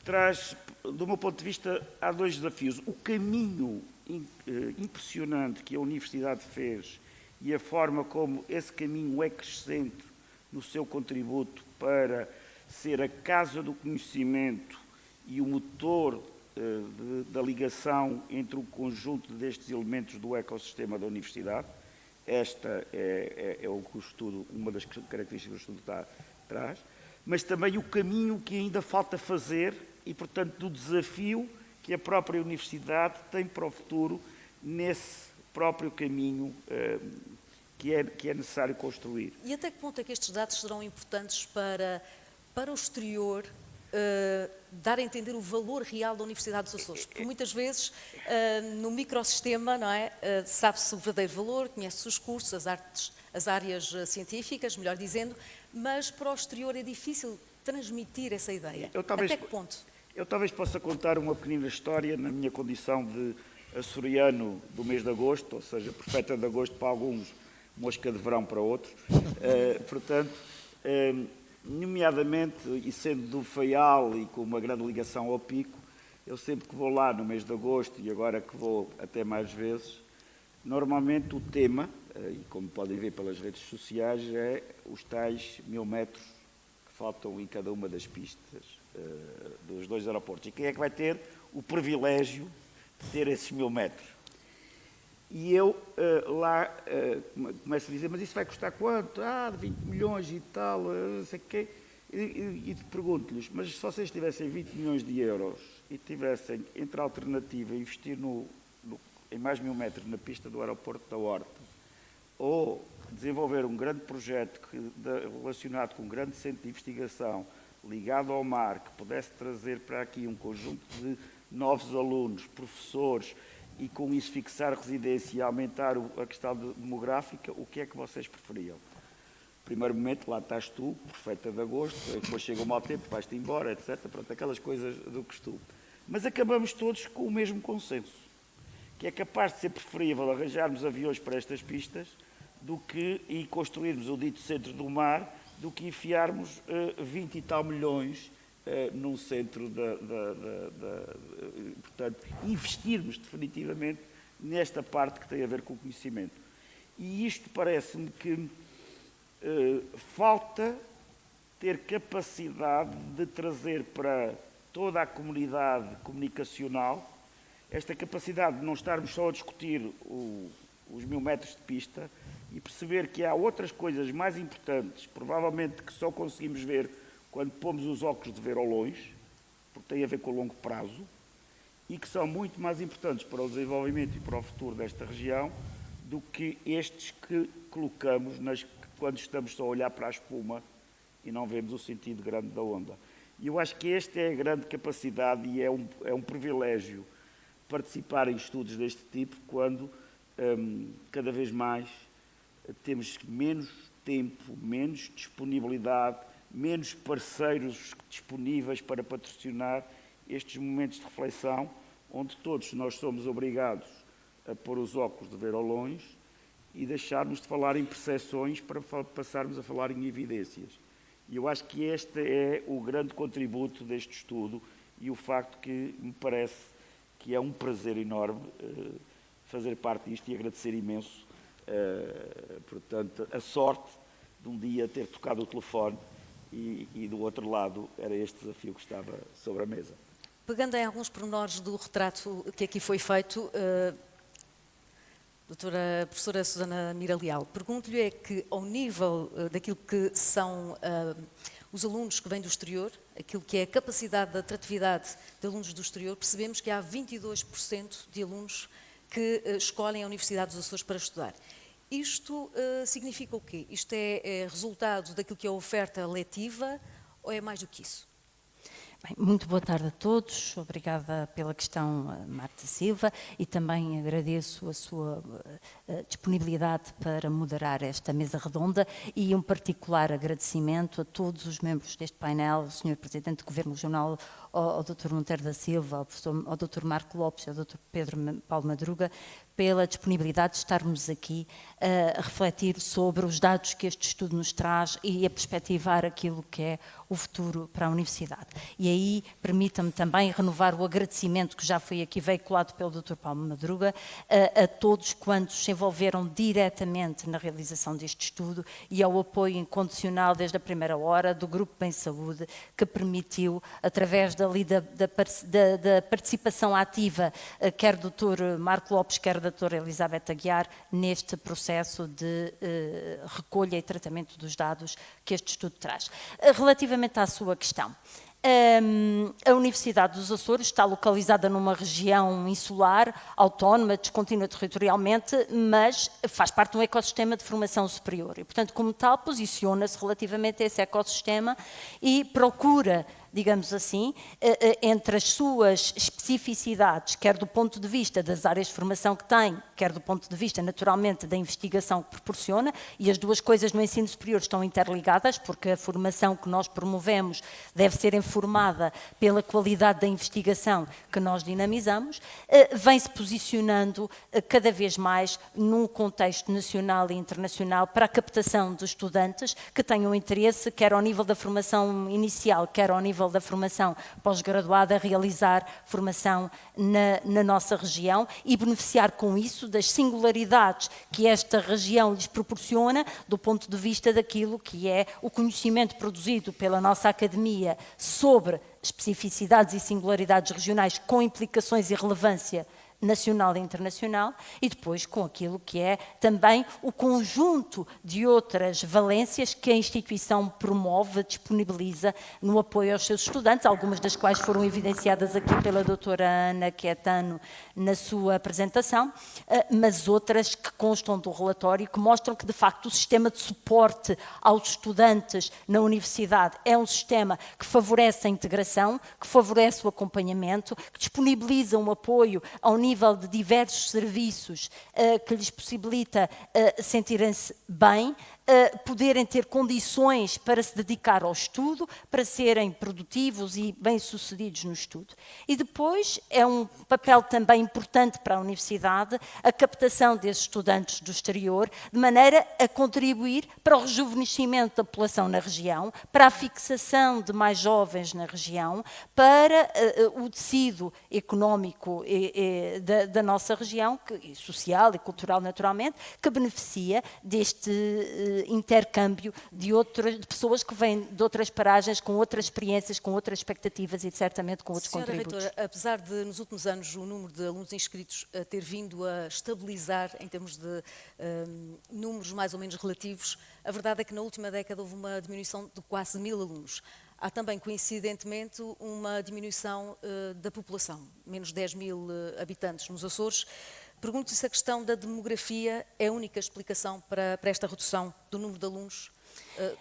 traz, do meu ponto de vista, há 2 desafios. O caminho impressionante que a Universidade fez e a forma como esse caminho é crescente no seu contributo para ser a casa do conhecimento e o motor da ligação entre o conjunto destes elementos do ecossistema da Universidade. Esta é o que o estudo, uma das características que o estudo traz, mas também o caminho que ainda falta fazer e, portanto, do desafio que a própria Universidade tem para o futuro nesse próprio caminho que é necessário construir. E até que ponto é que estes dados serão importantes para o exterior dar a entender o valor real da Universidade dos Açores? Porque muitas vezes no microsistema, não é, sabe-se o verdadeiro valor, conhece-se os cursos, as áreas científicas, melhor dizendo, mas para o exterior é difícil transmitir essa ideia. Até que ponto? Eu talvez possa contar uma pequenina história na minha condição de açoriano do mês de agosto, ou seja, profeta de agosto para alguns, mosca de verão para outros. Portanto, nomeadamente, e sendo do Faial e com uma grande ligação ao Pico, eu sempre que vou lá no mês de agosto, e agora que vou até mais vezes, normalmente o tema, e como podem ver pelas redes sociais, é os tais 1000 metros que faltam em cada uma das pistas dos 2 aeroportos. E quem é que vai ter o privilégio de ter esses 1000 metros? E eu lá começo a dizer, mas isso vai custar quanto? 20 milhões e tal, não sei o quê. E pergunto-lhes, mas se vocês tivessem 20 milhões de euros e tivessem, entre a alternativa, investir em mais 1000 metros na pista do aeroporto da Horta, ou desenvolver um grande projeto relacionado com um grande centro de investigação ligado ao mar, que pudesse trazer para aqui um conjunto de novos alunos, professores, e com isso fixar residência e aumentar a questão demográfica, o que é que vocês preferiam? Primeiro momento, lá estás tu, profeta de agosto, depois chega o mau tempo, vais-te embora, etc. Pronto, aquelas coisas do costume. Mas acabamos todos com o mesmo consenso, que é capaz de ser preferível arranjarmos aviões para estas pistas e construirmos o dito centro do mar do que enfiarmos 20 e tal milhões num centro portanto, investirmos definitivamente nesta parte que tem a ver com o conhecimento. E isto parece-me que falta ter capacidade de trazer para toda a comunidade comunicacional esta capacidade de não estarmos só a discutir os 1000 metros de pista e perceber que há outras coisas mais importantes, provavelmente que só conseguimos ver quando pomos os óculos de ver ao longe, porque tem a ver com o longo prazo, e que são muito mais importantes para o desenvolvimento e para o futuro desta região do que estes que colocamos quando estamos só a olhar para a espuma e não vemos o sentido grande da onda. E eu acho que esta é a grande capacidade e é um privilégio participar em estudos deste tipo quando cada vez mais temos menos tempo, menos disponibilidade, menos parceiros disponíveis para patrocinar estes momentos de reflexão, onde todos nós somos obrigados a pôr os óculos de ver ao longe e deixarmos de falar em percepções para passarmos a falar em evidências. E eu acho que este é o grande contributo deste estudo e o facto que me parece que é um prazer enorme fazer parte disto e agradecer imenso, portanto, a sorte de um dia ter tocado o telefone e do outro lado era este desafio que estava sobre a mesa. Pegando em alguns pormenores do retrato que aqui foi feito, doutora professora Susana Mira Leal, pergunto-lhe é que ao nível daquilo que são os alunos que vêm do exterior, aquilo que é a capacidade de atratividade de alunos do exterior, percebemos que há 22% de alunos que escolhem a Universidade dos Açores para estudar. Isto significa o quê? Isto é resultado daquilo que é a oferta letiva ou é mais do que isso? Bem, muito boa tarde a todos, obrigada pela questão, Marta Silva, e também agradeço a sua disponibilidade para moderar esta mesa redonda e um particular agradecimento a todos os membros deste painel, o Sr. Presidente do Governo Regional, ao Dr. Monteiro da Silva, ao Dr. Marco Lopes e ao Dr. Pedro Paulo Madruga, pela disponibilidade de estarmos aqui a refletir sobre os dados que este estudo nos traz e a perspectivar aquilo que é o futuro para a Universidade. E aí, permita-me também renovar o agradecimento que já foi aqui veiculado pelo Dr. Paulo Madruga a todos quantos se envolveram diretamente na realização deste estudo e ao apoio incondicional desde a primeira hora do Grupo Bem Saúde, que permitiu, através da participação ativa, quer do Dr. Marco Lopes, quer da doutora Elizabeth Aguiar, neste processo de recolha e tratamento dos dados que este estudo traz. Relativamente à sua questão, a Universidade dos Açores está localizada numa região insular, autónoma, descontínua territorialmente, mas faz parte de um ecossistema de formação superior e, portanto, como tal, posiciona-se relativamente a esse ecossistema e procura, digamos assim, entre as suas especificidades, quer do ponto de vista das áreas de formação que tem, quer do ponto de vista, naturalmente, da investigação que proporciona, e as duas coisas no ensino superior estão interligadas, porque a formação que nós promovemos deve ser informada pela qualidade da investigação que nós dinamizamos, vem-se posicionando cada vez mais num contexto nacional e internacional para a captação de estudantes que tenham interesse, quer ao nível da formação inicial, quer ao nível da formação pós-graduada, a realizar formação na nossa região e beneficiar com isso das singularidades que esta região lhes proporciona do ponto de vista daquilo que é o conhecimento produzido pela nossa academia sobre especificidades e singularidades regionais com implicações e relevância nacional e internacional, e depois com aquilo que é também o conjunto de outras valências que a instituição promove, disponibiliza no apoio aos seus estudantes, algumas das quais foram evidenciadas aqui pela doutora Ana Quetano na sua apresentação, mas outras que constam do relatório que mostram que, de facto, o sistema de suporte aos estudantes na universidade é um sistema que favorece a integração, que favorece o acompanhamento, que disponibiliza um apoio ao nível de diversos serviços que lhes possibilita sentirem-se bem poderem ter condições para se dedicar ao estudo, para serem produtivos e bem-sucedidos no estudo. E depois é um papel também importante para a universidade a captação desses estudantes do exterior, de maneira a contribuir para o rejuvenescimento da população na região, para a fixação de mais jovens na região, para o tecido económico da nossa região, social e cultural naturalmente, que beneficia deste intercâmbio de pessoas que vêm de outras paragens, com outras experiências, com outras expectativas e certamente com outros Senhora contributos. Reitora, apesar de nos últimos anos o número de alunos inscritos ter vindo a estabilizar em termos de números mais ou menos relativos, a verdade é que na última década houve uma diminuição de quase 1000 alunos. Há também, coincidentemente, uma diminuição da população, menos 10.000 habitantes nos Açores. Pergunto se a questão da demografia é a única explicação para esta redução do número de alunos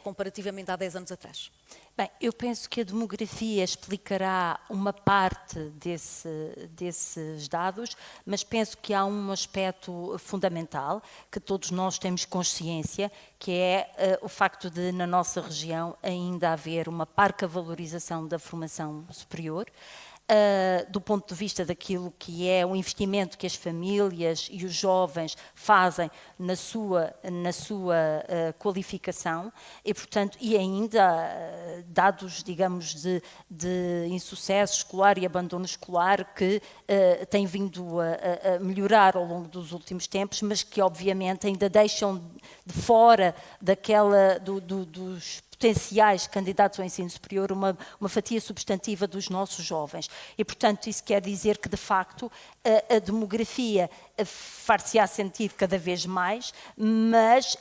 comparativamente há 10 anos atrás. Bem, eu penso que a demografia explicará uma parte desses dados, mas penso que há um aspecto fundamental que todos nós temos consciência, que é o facto de, na nossa região, ainda haver uma parca valorização da formação superior, do ponto de vista daquilo que é o investimento que as famílias e os jovens fazem na sua qualificação e, portanto, e ainda dados, digamos, de insucesso escolar e abandono escolar que têm vindo a melhorar ao longo dos últimos tempos, mas que, obviamente, ainda deixam de fora dos potenciais candidatos ao ensino superior uma fatia substantiva dos nossos jovens. E, portanto, isso quer dizer que, de facto, a demografia far-se-á sentir cada vez mais, mas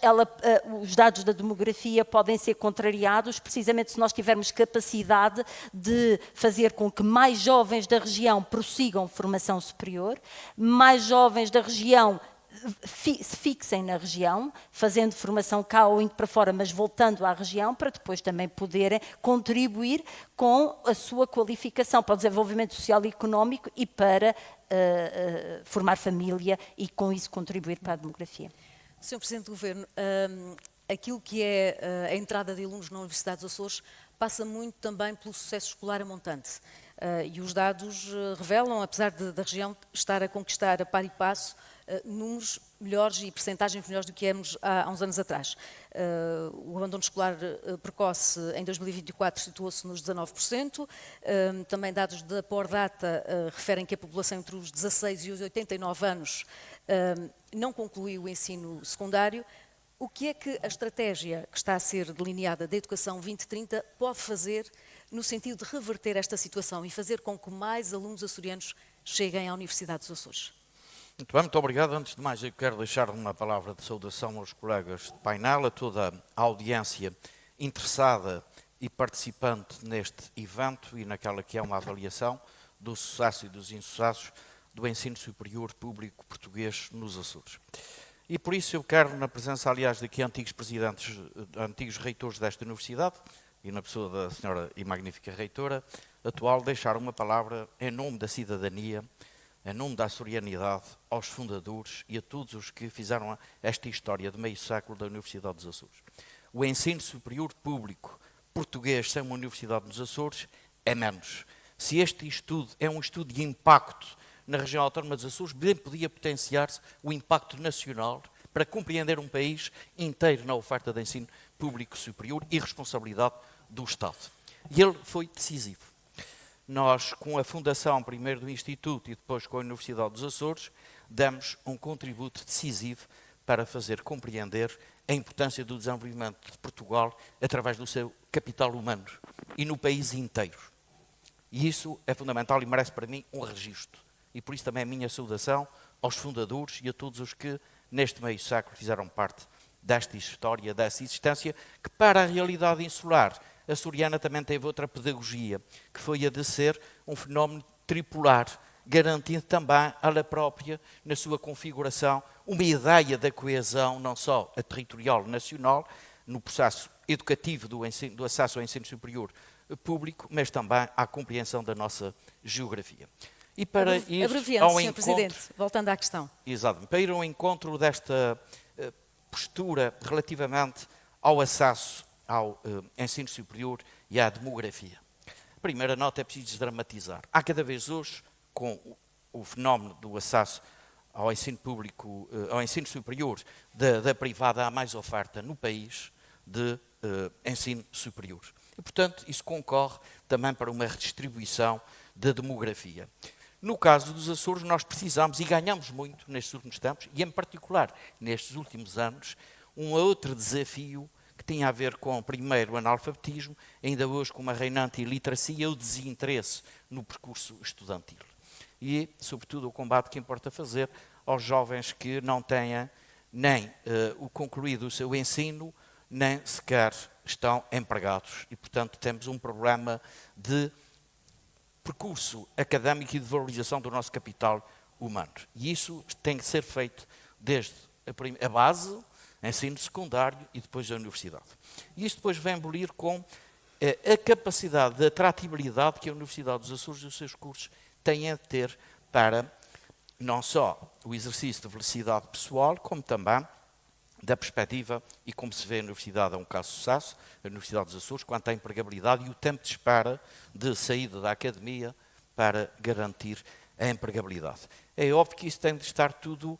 os dados da demografia podem ser contrariados precisamente se nós tivermos capacidade de fazer com que mais jovens da região prossigam formação superior, mais jovens da região se fixem na região, fazendo formação cá ou indo para fora, mas voltando à região, para depois também poderem contribuir com a sua qualificação para o desenvolvimento social e económico e para formar família e com isso contribuir para a demografia. Sr. Presidente do Governo, aquilo que é a entrada de alunos na Universidade dos Açores passa muito também pelo sucesso escolar a montante. E os dados revelam, apesar da região estar a conquistar a par e passo, números melhores e percentagens melhores do que éramos há uns anos atrás. O abandono escolar precoce em 2024 situou-se nos 19%. Também dados da Pordata referem que a população entre os 16 e os 89 anos não concluiu o ensino secundário. O que é que a estratégia que está a ser delineada da Educação 2030 pode fazer no sentido de reverter esta situação e fazer com que mais alunos açorianos cheguem à Universidade dos Açores? Muito bem, muito obrigado. Antes de mais, eu quero deixar uma palavra de saudação aos colegas de painel, a toda a audiência interessada e participante neste evento e naquela que é uma avaliação do sucesso e dos insucessos do ensino superior público português nos Açores. E por isso eu quero, na presença, aliás, daqui antigos presidentes, antigos reitores desta universidade, e na pessoa da senhora e magnífica reitora atual, deixar uma palavra em nome da cidadania, em nome da açorianidade, aos fundadores e a todos os que fizeram esta história de meio século da Universidade dos Açores. O ensino superior público português sem uma Universidade dos Açores é menos. Se este estudo é um estudo de impacto na região autónoma dos Açores, bem podia potenciar-se o impacto nacional para compreender um país inteiro na oferta de ensino público superior e responsabilidade do Estado. E ele foi decisivo. Nós, com a fundação primeiro do Instituto e depois com a Universidade dos Açores, damos um contributo decisivo para fazer compreender a importância do desenvolvimento de Portugal através do seu capital humano e no país inteiro. E isso é fundamental e merece para mim um registro. E por isso também a minha saudação aos fundadores e a todos os que neste meio século fizeram parte desta história, dessa existência, que para a realidade insular açoriana também teve outra pedagogia, que foi a de ser um fenómeno tripolar, garantindo também ela própria, na sua configuração, uma ideia da coesão, não só a territorial nacional, no processo educativo do acesso ao ensino superior público, mas também à compreensão da nossa geografia. E para ir abreviando, ao Sr. Presidente, voltando à questão. Exato, para ir ao encontro desta postura relativamente ao acesso ao ensino superior e à demografia. A primeira nota é preciso desdramatizar. Há cada vez hoje, com o fenómeno do acesso ao ensino público, ao ensino superior da privada, há mais oferta no país de ensino superior. E, portanto, isso concorre também para uma redistribuição da demografia. No caso dos Açores, nós precisamos e ganhamos muito nestes últimos tempos, e em particular nestes últimos anos, um outro desafio que tinha a ver com, primeiro, o analfabetismo, ainda hoje com uma reinante iliteracia, o desinteresse no percurso estudantil. E, sobretudo, o combate que importa fazer aos jovens que não tenham nem o concluído o seu ensino, nem sequer estão empregados. E, portanto, temos um problema de percurso académico e de valorização do nosso capital humano. E isso tem que ser feito desde a base, ensino secundário e depois a universidade. E isto depois vem abolir com a capacidade de atratividade que a Universidade dos Açores e os seus cursos têm a ter para não só o exercício de velocidade pessoal, como também da perspectiva, e como se vê a Universidade é um caso de sucesso, a Universidade dos Açores, quanto à empregabilidade e o tempo de espera de saída da academia para garantir a empregabilidade. É óbvio que isso tem de estar tudo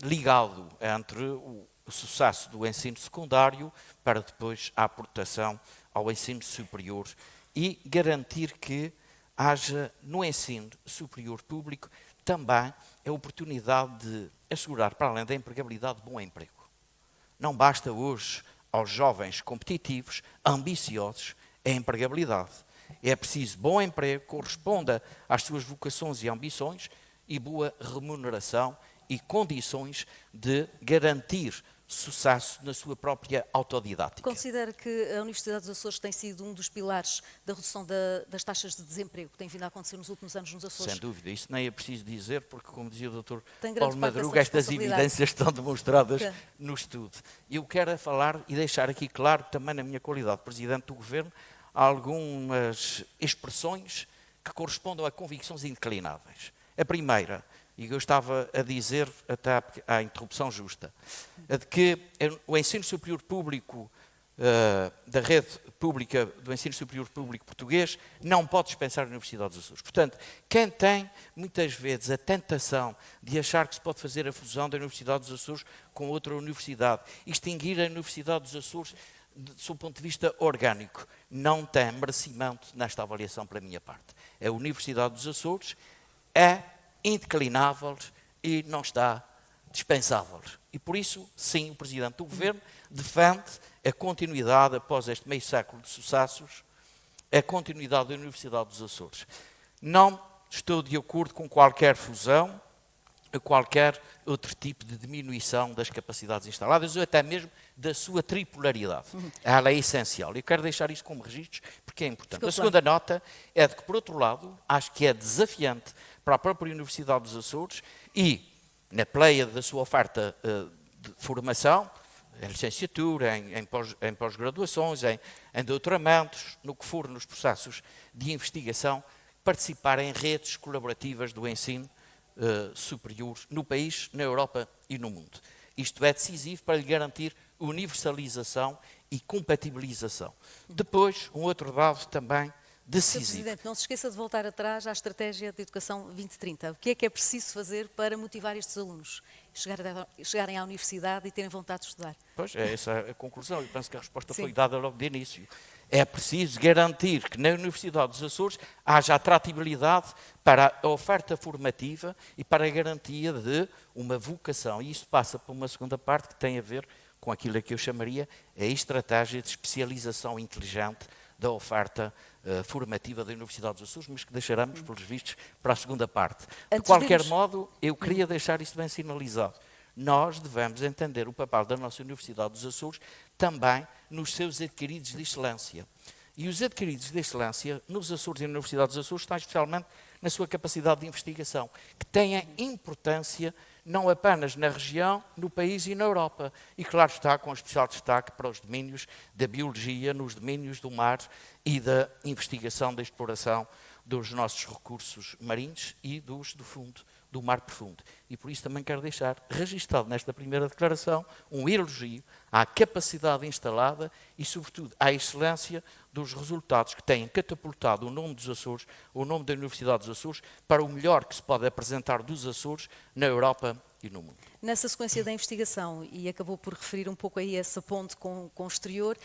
ligado entre o sucesso do ensino secundário para depois a aportação ao ensino superior e garantir que haja no ensino superior público também a oportunidade de assegurar, para além da empregabilidade, bom emprego. Não basta hoje aos jovens competitivos, ambiciosos, a empregabilidade. É preciso bom emprego, corresponda às suas vocações e ambições e boa remuneração e condições de garantir sucesso na sua própria autodidática. Considera que a Universidade dos Açores tem sido um dos pilares da redução das taxas de desemprego que tem vindo a acontecer nos últimos anos nos Açores? Sem dúvida, isso nem é preciso dizer, porque, como dizia o Dr. Tem grande Paulo parte dessa Madruga, estas responsabilidade. evidências estão demonstradas Ok. no estudo. Eu quero falar e deixar aqui claro, também na minha qualidade de Presidente do Governo, algumas expressões que correspondam a convicções indeclináveis. A primeira, e eu estava a dizer até à interrupção justa, a de que o ensino superior público da rede pública do ensino superior público português não pode dispensar a Universidade dos Açores. Portanto, quem tem muitas vezes a tentação de achar que se pode fazer a fusão da Universidade dos Açores com outra universidade e extinguir a Universidade dos Açores do seu ponto de vista orgânico, não tem merecimento nesta avaliação pela minha parte. A Universidade dos Açores é indeclinável e não está dispensável. E por isso, sim, o Presidente do Governo defende a continuidade, após este meio século de sucessos, a continuidade da Universidade dos Açores. Não estou de acordo com qualquer fusão, qualquer outro tipo de diminuição das capacidades instaladas ou até mesmo da sua tripolaridade. Ela é essencial. Eu quero deixar isto como registros porque é importante. A segunda nota é de que, por outro lado, acho que é desafiante para a própria Universidade dos Açores e, na pleia da sua oferta de formação, em licenciatura, em pós-graduações, em doutoramentos, no que for nos processos de investigação, participar em redes colaborativas do ensino superior no país, na Europa e no mundo. Isto é decisivo para lhe garantir universalização e compatibilização. Depois, um outro dado também Sr. decisivo. Presidente, não se esqueça de voltar atrás à Estratégia de Educação 2030. O que é preciso fazer para motivar estes alunos chegarem à universidade e terem vontade de estudar? Pois, é essa a conclusão. Eu penso que a resposta Sim. foi dada logo de início. É preciso garantir que na Universidade dos Açores haja atratividade para a oferta formativa e para a garantia de uma vocação. E isto passa por uma segunda parte que tem a ver com aquilo que eu chamaria a estratégia de especialização inteligente da oferta formativa da Universidade dos Açores, mas que deixaremos, pelos vistos, para a segunda parte. De qualquer modo, eu queria deixar isto bem sinalizado. Nós devemos entender o papel da nossa Universidade dos Açores também nos seus adquiridos de excelência. E os adquiridos de excelência nos Açores e na Universidade dos Açores estão especialmente na sua capacidade de investigação, que têm importância não apenas na região, no país e na Europa. E claro está, com especial destaque para os domínios da biologia, nos domínios do mar e da investigação da exploração dos nossos recursos marinhos e do fundo, do mar profundo. E por isso também quero deixar registado nesta primeira declaração um elogio à capacidade instalada e, sobretudo, à excelência dos resultados que têm catapultado o nome dos Açores, o nome da Universidade dos Açores, para o melhor que se pode apresentar dos Açores na Europa e no mundo. Nessa sequência da investigação, e acabou por referir um pouco aí essa ponte com o exterior,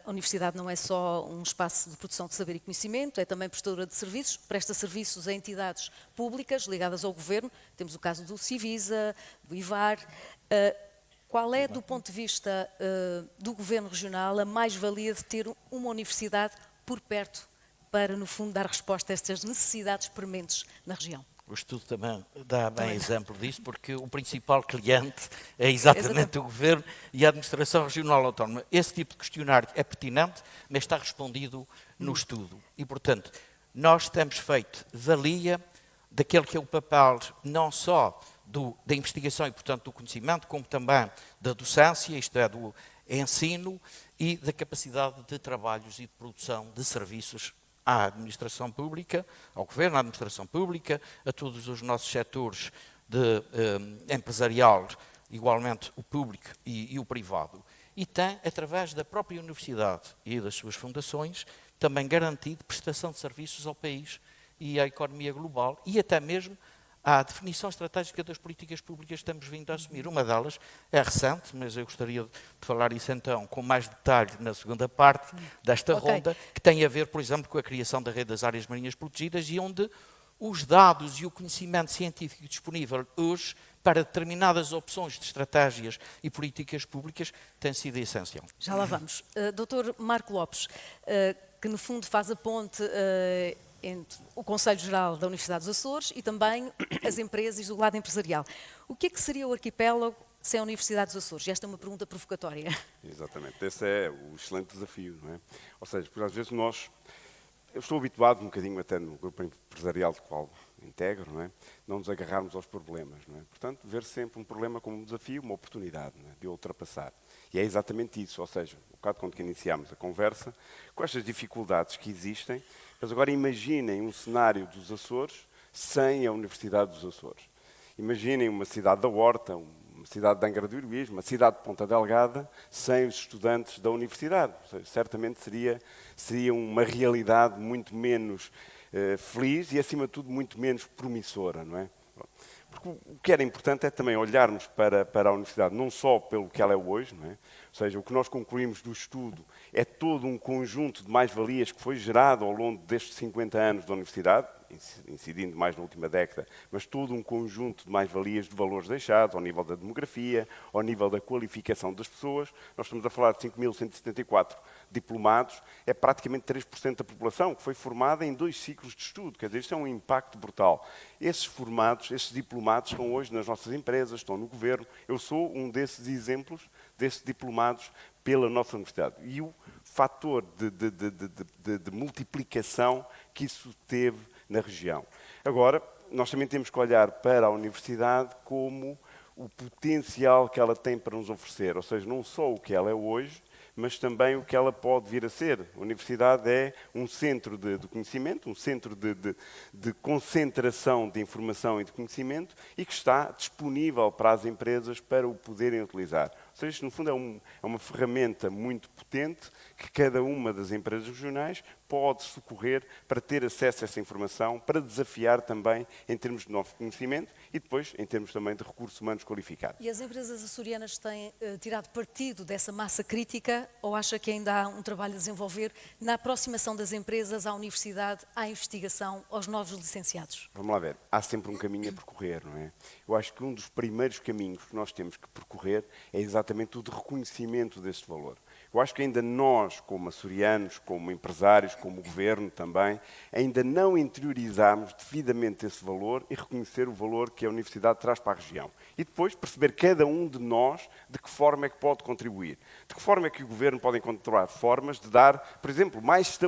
a Universidade não é só um espaço de produção de saber e conhecimento, é também prestadora de serviços, presta serviços a entidades públicas ligadas ao Governo, temos o caso do Civisa, do IVAR. Qual é, do ponto de vista do Governo Regional, a mais-valia de ter uma universidade por perto para, no fundo, dar resposta a estas necessidades prementes na região? O estudo também dá bem exemplo disso, porque o principal cliente é exatamente o Governo e a Administração Regional Autónoma. Esse tipo de questionário é pertinente, mas está respondido no estudo. E, portanto, nós temos feito valia daquele que é o papel não só da investigação e, portanto, do conhecimento, como também da docência, isto é, do ensino e da capacidade de trabalhos e de produção de serviços à administração pública, ao Governo, à administração pública, a todos os nossos setores empresarial, igualmente o público e o privado. E tem, através da própria universidade e das suas fundações, também garantido prestação de serviços ao país e à economia global e até mesmo à definição estratégica das políticas públicas que estamos vindo a assumir. Uma delas é recente, mas eu gostaria de falar isso então com mais detalhe na segunda parte desta ronda, que tem a ver, por exemplo, com a criação da rede das áreas marinhas protegidas e onde os dados e o conhecimento científico disponível hoje para determinadas opções de estratégias e políticas públicas tem sido essencial. Já lá vamos. Dr. Marco Lopes, que no fundo faz a ponte entre o Conselho Geral da Universidade dos Açores e também as empresas do lado empresarial. O que é que seria o arquipélago sem a Universidade dos Açores? Esta é uma pergunta provocatória. Exatamente, esse é o excelente desafio, não é? Ou seja, porque às vezes eu estou habituado um bocadinho até no grupo empresarial do qual integro, não é? Não nos agarrarmos aos problemas, não é? Portanto, ver sempre um problema como um desafio, uma oportunidade, não é? De ultrapassar. E é exatamente isso, ou seja, um bocado quando iniciámos a conversa, com estas dificuldades que existem, mas agora imaginem um cenário dos Açores sem a Universidade dos Açores. Imaginem uma cidade da Horta, uma cidade de Angra do Heroísmo, uma cidade de Ponta Delgada, sem os estudantes da universidade. Ou seja, certamente seria uma realidade muito menos feliz e, acima de tudo, muito menos promissora, não é? Porque o que era importante é também olharmos para a universidade, não só pelo que ela é hoje, não é? Ou seja, o que nós concluímos do estudo é todo um conjunto de mais-valias que foi gerado ao longo destes 50 anos da universidade, incidindo mais na última década, mas todo um conjunto de mais-valias de valores deixados, ao nível da demografia, ao nível da qualificação das pessoas. Nós estamos a falar de 5.174 diplomados, é praticamente 3% da população que foi formada em 2 ciclos de estudo. Quer dizer, isto é um impacto brutal. Esses formados, esses diplomados estão hoje nas nossas empresas, estão no governo. Eu sou um desses exemplos, desses diplomados pela nossa universidade. E o fator de multiplicação que isso teve na região. Agora, nós também temos que olhar para a universidade como o potencial que ela tem para nos oferecer, ou seja, não só o que ela é hoje, mas também o que ela pode vir a ser. A universidade é um centro de conhecimento, um centro de concentração de informação e de conhecimento e que está disponível para as empresas para o poderem utilizar. Ou seja, isto, no fundo, é uma ferramenta muito potente que cada uma das empresas regionais pode socorrer para ter acesso a essa informação, para desafiar também em termos de novo conhecimento e depois em termos também de recursos humanos qualificados. E as empresas açorianas têm tirado partido dessa massa crítica ou acha que ainda há um trabalho a desenvolver na aproximação das empresas à universidade, à investigação, aos novos licenciados? Vamos lá ver. Há sempre um caminho a percorrer, não é? Eu acho que um dos primeiros caminhos que nós temos que percorrer é exatamente o de reconhecimento deste valor. Eu acho que ainda nós, como açorianos, como empresários, como governo também, ainda não interiorizamos devidamente esse valor e reconhecer o valor que a universidade traz para a região. E depois perceber cada um de nós de que forma é que pode contribuir. De que forma é que o governo pode encontrar formas de dar, por exemplo, mais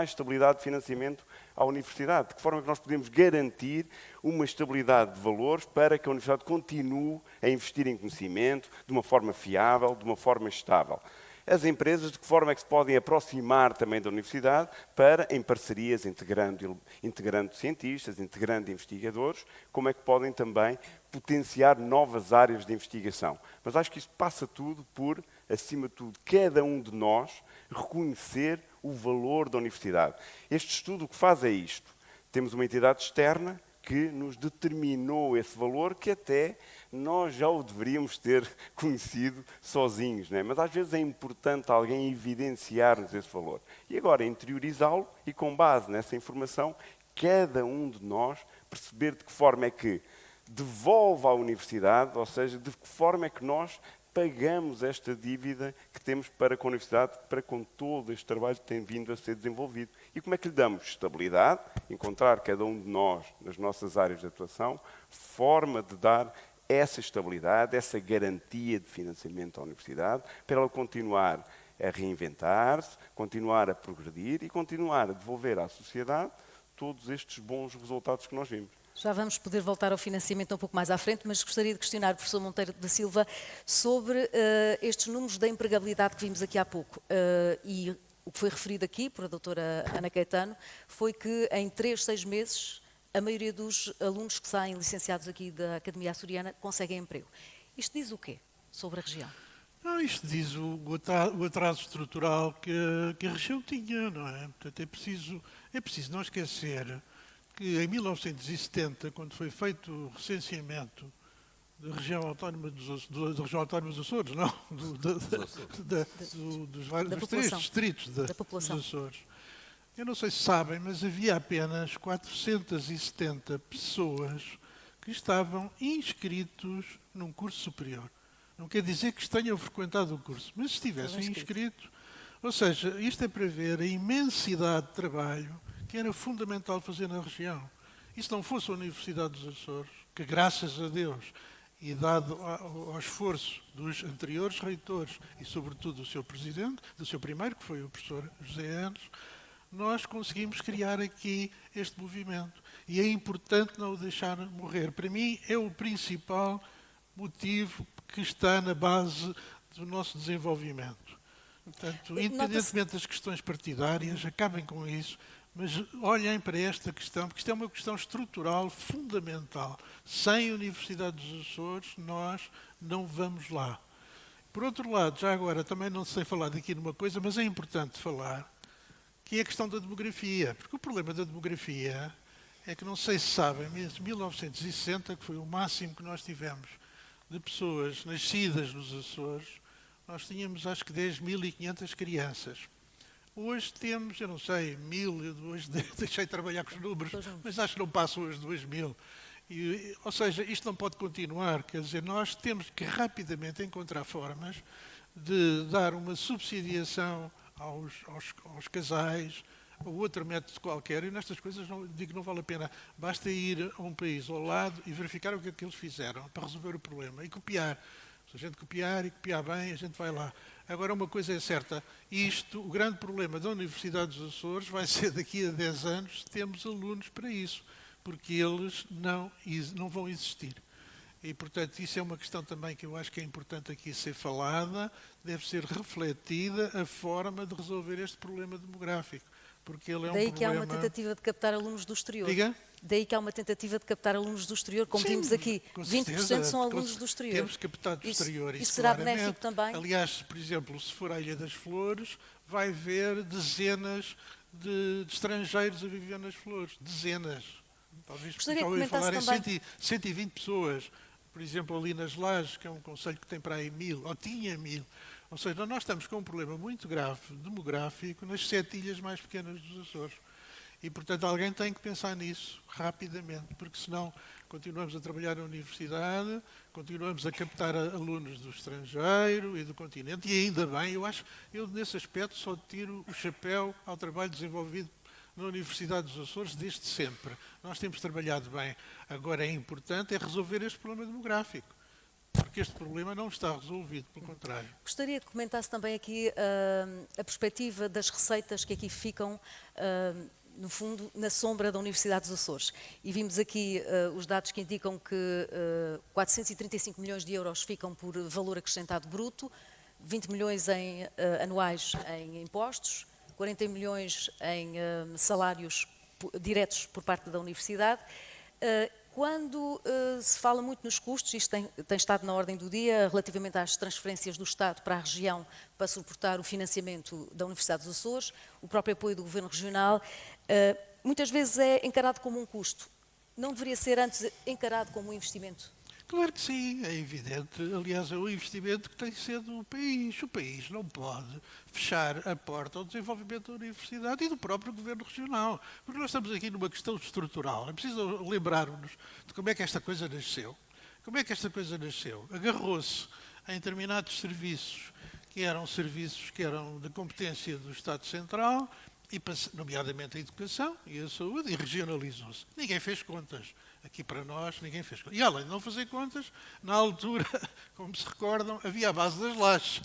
estabilidade de financiamento à universidade. De que forma é que nós podemos garantir uma estabilidade de valores para que a universidade continue a investir em conhecimento de uma forma fiável, de uma forma estável. as empresas, de que forma é que se podem aproximar também da universidade para, em parcerias, integrando cientistas, integrando investigadores, como é que podem também potenciar novas áreas de investigação. Mas acho que isso passa tudo por, acima de tudo, cada um de nós reconhecer o valor da universidade. Este estudo o que faz é isto. Temos uma entidade externa que nos determinou esse valor que até nós já o deveríamos ter conhecido sozinhos, não é? Mas às vezes é importante alguém evidenciar-nos esse valor. E agora interiorizá-lo e com base nessa informação, cada um de nós perceber de que forma é que devolve à universidade, ou seja, de que forma é que nós pagamos esta dívida que temos para com a universidade, para com todo este trabalho que tem vindo a ser desenvolvido. E como é que lhe damos estabilidade, encontrar cada um de nós, nas nossas áreas de atuação, forma de dar essa estabilidade, essa garantia de financiamento à universidade, para ela continuar a reinventar-se, continuar a progredir e continuar a devolver à sociedade todos estes bons resultados que nós vimos. Já vamos poder voltar ao financiamento um pouco mais à frente, mas gostaria de questionar o professor Monteiro da Silva sobre estes números da empregabilidade que vimos aqui há pouco. E o que foi referido aqui por a doutora Ana Caetano foi que em 3, 6 meses a maioria dos alunos que saem licenciados aqui da Academia Açoriana conseguem emprego. Isto diz o quê sobre a região? Não, isto diz o atraso estrutural que a região tinha, não é? Portanto, é preciso não esquecer que em 1970, quando foi feito o recenseamento da região autónoma da região autónoma dos Açores, não, dos 3 distritos dos Açores. Eu não sei se sabem, mas havia apenas 470 pessoas que estavam inscritos num curso superior. Não quer dizer que tenham frequentado o curso, mas se estivessem inscritos, ou seja, isto é para ver a imensidade de trabalho que era fundamental fazer na região. E se não fosse a Universidade dos Açores, que graças a Deus, e dado ao esforço dos anteriores reitores e sobretudo do seu presidente, do seu primeiro, que foi o professor José Anos, nós conseguimos criar aqui este movimento. E é importante não o deixar morrer. Para mim é o principal motivo que está na base do nosso desenvolvimento. Portanto, independentemente das questões partidárias, acabem com isso, mas olhem para esta questão, porque isto é uma questão estrutural fundamental. Sem a Universidade dos Açores, nós não vamos lá. Por outro lado, já agora, também não sei falar daqui numa coisa, mas é importante falar, que é a questão da demografia. Porque o problema da demografia é que, não sei se sabem, em 1960, que foi o máximo que nós tivemos de pessoas nascidas nos Açores, nós tínhamos acho que 10.500 crianças. Hoje temos, eu não sei, 1.000, hoje deixei de trabalhar com os números, mas acho que não passam as 2.000. Ou seja, isto não pode continuar, quer dizer, nós temos que rapidamente encontrar formas de dar uma subsidiação aos casais, ou outro método qualquer, e nestas coisas digo que não vale a pena. Basta ir a um país ao lado e verificar o que é que eles fizeram para resolver o problema e copiar. Se a gente copiar e copiar bem, a gente vai lá. Agora, uma coisa é certa, o grande problema da Universidade dos Açores vai ser daqui a 10 anos, temos alunos para isso, porque eles não vão existir. E, portanto, isso é uma questão também que eu acho que é importante aqui ser falada, deve ser refletida a forma de resolver este problema demográfico, porque ele é um problema... Daí que há uma tentativa de captar alunos do exterior. Diga? Daí que há uma tentativa de captar alunos do exterior, como Sim, vimos aqui, com 20% certeza, são alunos do exterior. Temos captado do exterior. Isso será claramente. benéfico também? Aliás, por exemplo, se for à Ilha das Flores, vai ver dezenas de estrangeiros a viver nas Flores. Dezenas. Talvez Gostaria já que ouvi falar em comentasse 120 pessoas. Por exemplo, ali nas Lajes, que é um concelho que tem para aí 1.000, ou tinha 1.000. Ou seja, nós estamos com um problema muito grave demográfico nas 7 ilhas mais pequenas dos Açores. E, portanto, alguém tem que pensar nisso rapidamente, porque senão continuamos a trabalhar na universidade, continuamos a captar alunos do estrangeiro e do continente, e ainda bem, eu nesse aspecto só tiro o chapéu ao trabalho desenvolvido na Universidade dos Açores desde sempre. Nós temos trabalhado bem. Agora é importante resolver este problema demográfico, porque este problema não está resolvido, pelo contrário. Gostaria que comentasse também aqui a perspectiva das receitas que aqui ficam, no fundo, na sombra da Universidade dos Açores. E vimos aqui os dados que indicam que 435 milhões de euros ficam por valor acrescentado bruto, 20 milhões anuais em impostos, 40 milhões em salários diretos por parte da universidade. Quando se fala muito nos custos, isto tem estado na ordem do dia, relativamente às transferências do Estado para a região para suportar o financiamento da Universidade dos Açores, o próprio apoio do Governo Regional, muitas vezes é encarado como um custo. Não deveria ser antes encarado como um investimento? Claro que sim, é evidente. Aliás, é um investimento que tem que ser do país. O país não pode fechar a porta ao desenvolvimento da universidade e do próprio governo regional. Porque nós estamos aqui numa questão estrutural. É preciso lembrar-nos de como é que esta coisa nasceu. Como é que esta coisa nasceu? Agarrou-se em determinados serviços que eram de competência do Estado Central, e nomeadamente a educação e a saúde, e regionalizou-se. Ninguém fez contas. Aqui para nós, ninguém fez contas. E além de não fazer contas, na altura, como se recordam, havia a base das lajes,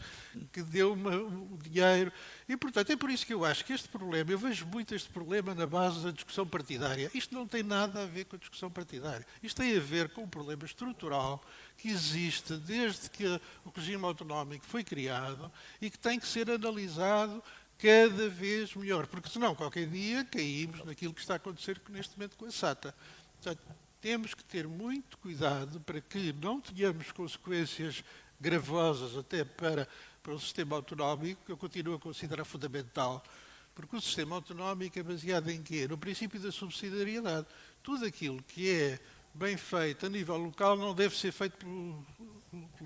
que deu o dinheiro. E, portanto, é por isso que eu acho que este problema, eu vejo muito este problema na base da discussão partidária. Isto não tem nada a ver com a discussão partidária. Isto tem a ver com um problema estrutural que existe desde que o regime autonómico foi criado e que tem que ser analisado cada vez melhor, porque senão qualquer dia caímos naquilo que está a acontecer neste momento com a SATA. Portanto, temos que ter muito cuidado para que não tenhamos consequências gravosas até para o sistema autonómico, que eu continuo a considerar fundamental, porque o sistema autonómico é baseado em quê? No princípio da subsidiariedade. Tudo aquilo que é bem feito a nível local não deve ser feito pelo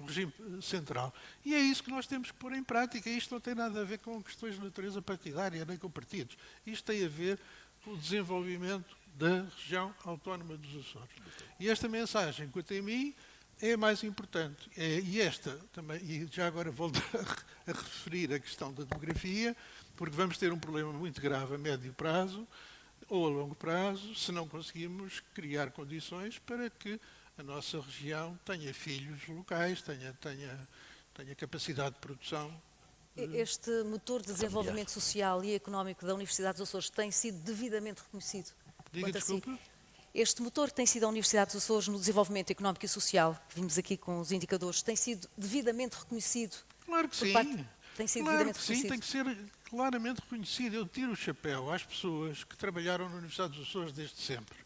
regime central. E é isso que nós temos que pôr em prática. Isto não tem nada a ver com questões de natureza partidária, nem com partidos. Isto tem a ver com o desenvolvimento da região autónoma dos Açores. E esta mensagem, quanto a mim, é a mais importante. E esta também, e já agora volto a referir a questão da demografia, porque vamos ter um problema muito grave a médio prazo ou a longo prazo, se não conseguirmos criar condições para que a nossa região tenha filhos locais, tenha capacidade de produção. Este motor de desenvolvimento social e económico da Universidade dos Açores tem sido devidamente reconhecido? Diga, desculpa. Este motor que tem sido a Universidade dos Açores no desenvolvimento económico e social, que vimos aqui com os indicadores, tem sido devidamente reconhecido? Claro que sim. Tem sido claro devidamente que sim, reconhecido? tem que ser claramente reconhecido. Eu tiro o chapéu às pessoas que trabalharam na Universidade dos Açores desde sempre.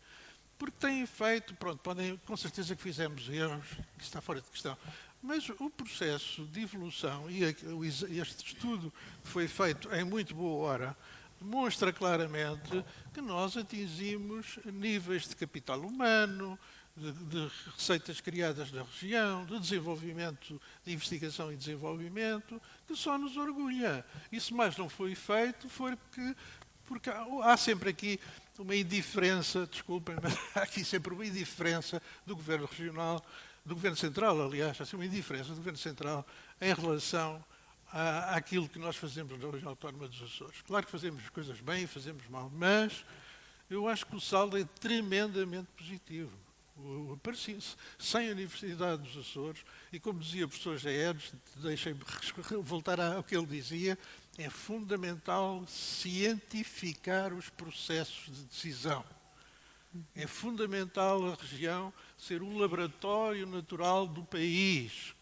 Porque têm feito, com certeza que fizemos erros, que está fora de questão, mas o processo de evolução, e este estudo foi feito em muito boa hora, demonstra claramente que nós atingimos níveis de capital humano, de receitas criadas na região, de desenvolvimento, de investigação e desenvolvimento, que só nos orgulha. Isso mais não foi feito, porque há sempre aqui uma indiferença, desculpem, mas há aqui sempre uma indiferença do Governo Regional, do Governo Central, aliás, há sempre uma indiferença do Governo Central em relação àquilo que nós fazemos na região autónoma dos Açores. Claro que fazemos coisas bem e fazemos mal, mas eu acho que o saldo é tremendamente positivo. Sem a Universidade dos Açores, e como dizia o professor Geedes, deixem-me voltar ao que ele dizia, é fundamental cientificar os processos de decisão. É fundamental a região ser um laboratório natural do país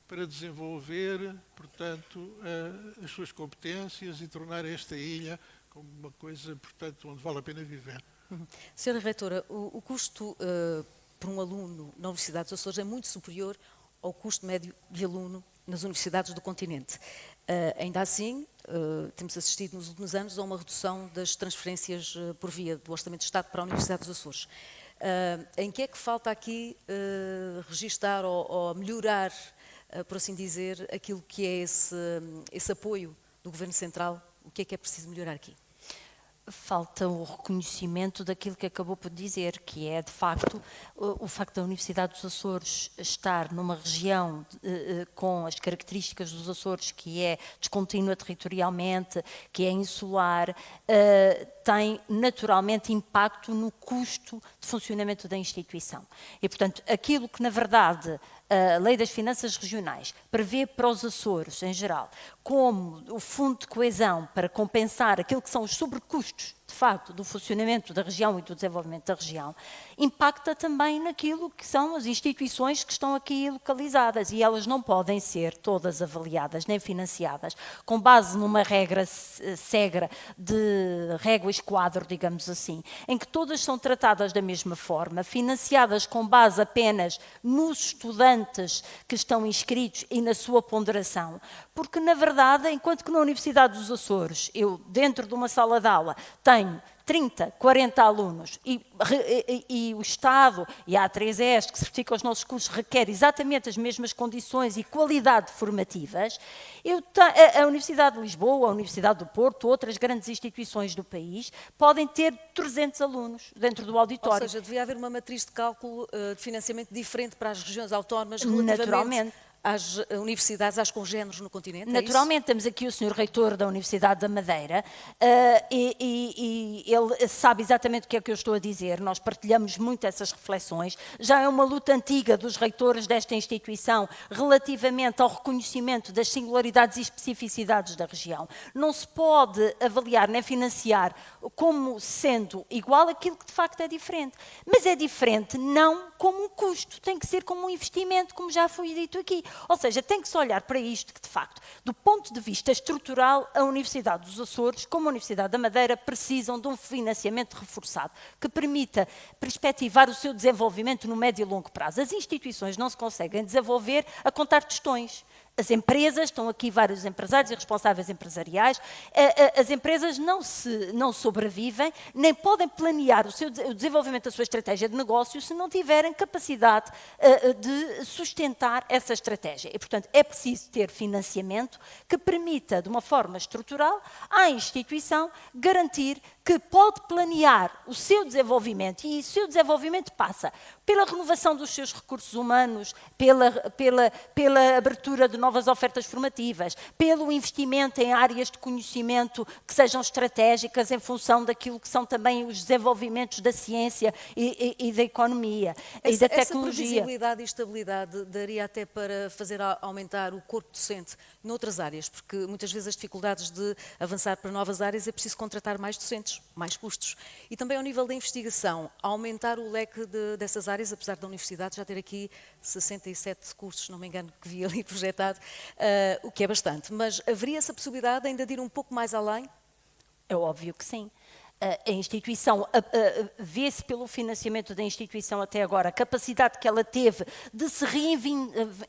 para desenvolver, portanto, as suas competências e tornar esta ilha como uma coisa, portanto, onde vale a pena viver. Senhora Reitora, o custo por um aluno na Universidade dos Açores é muito superior ao custo médio de aluno nas universidades do continente. Ainda assim, temos assistido nos últimos anos a uma redução das transferências por via do Orçamento de Estado para a Universidade dos Açores. Em que é que falta aqui registar ou melhorar, por assim dizer, aquilo que é esse apoio do Governo Central? O que é preciso melhorar aqui? Falta o reconhecimento daquilo que acabou por dizer, que é, de facto, o facto da Universidade dos Açores estar numa região com as características dos Açores, que é descontínua territorialmente, que é insular, tem naturalmente impacto no custo de funcionamento da instituição. E, portanto, aquilo que, na verdade, a Lei das Finanças Regionais prevê para os Açores, em geral, como o Fundo de Coesão para compensar aquilo que são os sobrecustos de facto, do funcionamento da região e do desenvolvimento da região, impacta também naquilo que são as instituições que estão aqui localizadas, e elas não podem ser todas avaliadas nem financiadas com base numa regra cegra de régua esquadro, digamos assim, em que todas são tratadas da mesma forma, financiadas com base apenas nos estudantes que estão inscritos e na sua ponderação, porque na verdade, enquanto que na Universidade dos Açores, eu dentro de uma sala de aula tenho 30, 40 alunos e o Estado e a A3ES, que certifica os nossos cursos, requer exatamente as mesmas condições e qualidade formativas, a Universidade de Lisboa, a Universidade do Porto, outras grandes instituições do país, podem ter 300 alunos dentro do auditório. Ou seja, devia haver uma matriz de cálculo de financiamento diferente para as regiões autónomas relativamente Naturalmente. Às universidades, às congêneres no continente? Naturalmente, temos aqui o Sr. Reitor da Universidade da Madeira e ele sabe exatamente o que é que eu estou a dizer. Nós partilhamos muito essas reflexões. Já é uma luta antiga dos reitores desta instituição relativamente ao reconhecimento das singularidades e especificidades da região. Não se pode avaliar nem financiar como sendo igual aquilo que de facto é diferente. Mas é diferente não como um custo, tem que ser como um investimento, como já foi dito aqui. Ou seja, tem que se olhar para isto que, de facto, do ponto de vista estrutural, a Universidade dos Açores, como a Universidade da Madeira, precisam de um financiamento reforçado, que permita perspectivar o seu desenvolvimento no médio e longo prazo. As instituições não se conseguem desenvolver a contar tostões. As empresas, estão aqui vários empresários e responsáveis empresariais, as empresas não sobrevivem, nem podem planear o desenvolvimento da sua estratégia de negócio se não tiverem capacidade de sustentar essa estratégia. E, portanto, é preciso ter financiamento que permita, de uma forma estrutural, à instituição garantir que pode planear o seu desenvolvimento, e o seu desenvolvimento passa pela renovação dos seus recursos humanos, pela abertura de novas ofertas formativas, pelo investimento em áreas de conhecimento que sejam estratégicas em função daquilo que são também os desenvolvimentos da ciência e da economia e da tecnologia. Essa previsibilidade e estabilidade daria até para fazer aumentar o corpo docente noutras áreas, porque muitas vezes as dificuldades de avançar para novas áreas é preciso contratar mais docentes, mais custos. E também ao nível da investigação, aumentar o leque dessas áreas, apesar da universidade já ter aqui 67 cursos, se não me engano, que vi ali projetado, o que é bastante. Mas haveria essa possibilidade ainda de ir um pouco mais além? É óbvio que sim. A instituição, vê-se pelo financiamento da instituição até agora, a capacidade que ela teve de se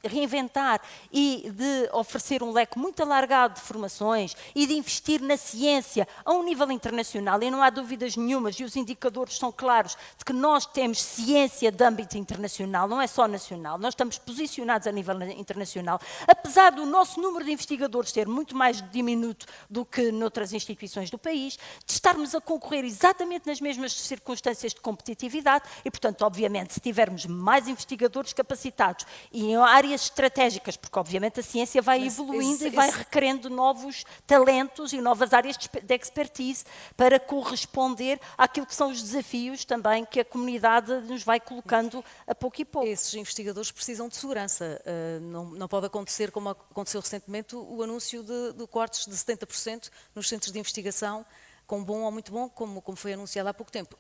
reinventar e de oferecer um leque muito alargado de formações e de investir na ciência a um nível internacional, e não há dúvidas nenhumas, e os indicadores são claros, de que nós temos ciência de âmbito internacional, não é só nacional, nós estamos posicionados a nível internacional, apesar do nosso número de investigadores ser muito mais diminuto do que noutras instituições do país, de estarmos a concorrer exatamente nas mesmas circunstâncias de competitividade e, portanto, obviamente, se tivermos mais investigadores capacitados e em áreas estratégicas, porque obviamente a ciência vai evoluindo e vai requerendo novos talentos e novas áreas de expertise para corresponder àquilo que são os desafios também que a comunidade nos vai colocando a pouco e pouco. Esses investigadores precisam de segurança. Não pode acontecer, como aconteceu recentemente, o anúncio de cortes de 70% nos centros de investigação, com bom ou muito bom, como foi anunciado há pouco tempo.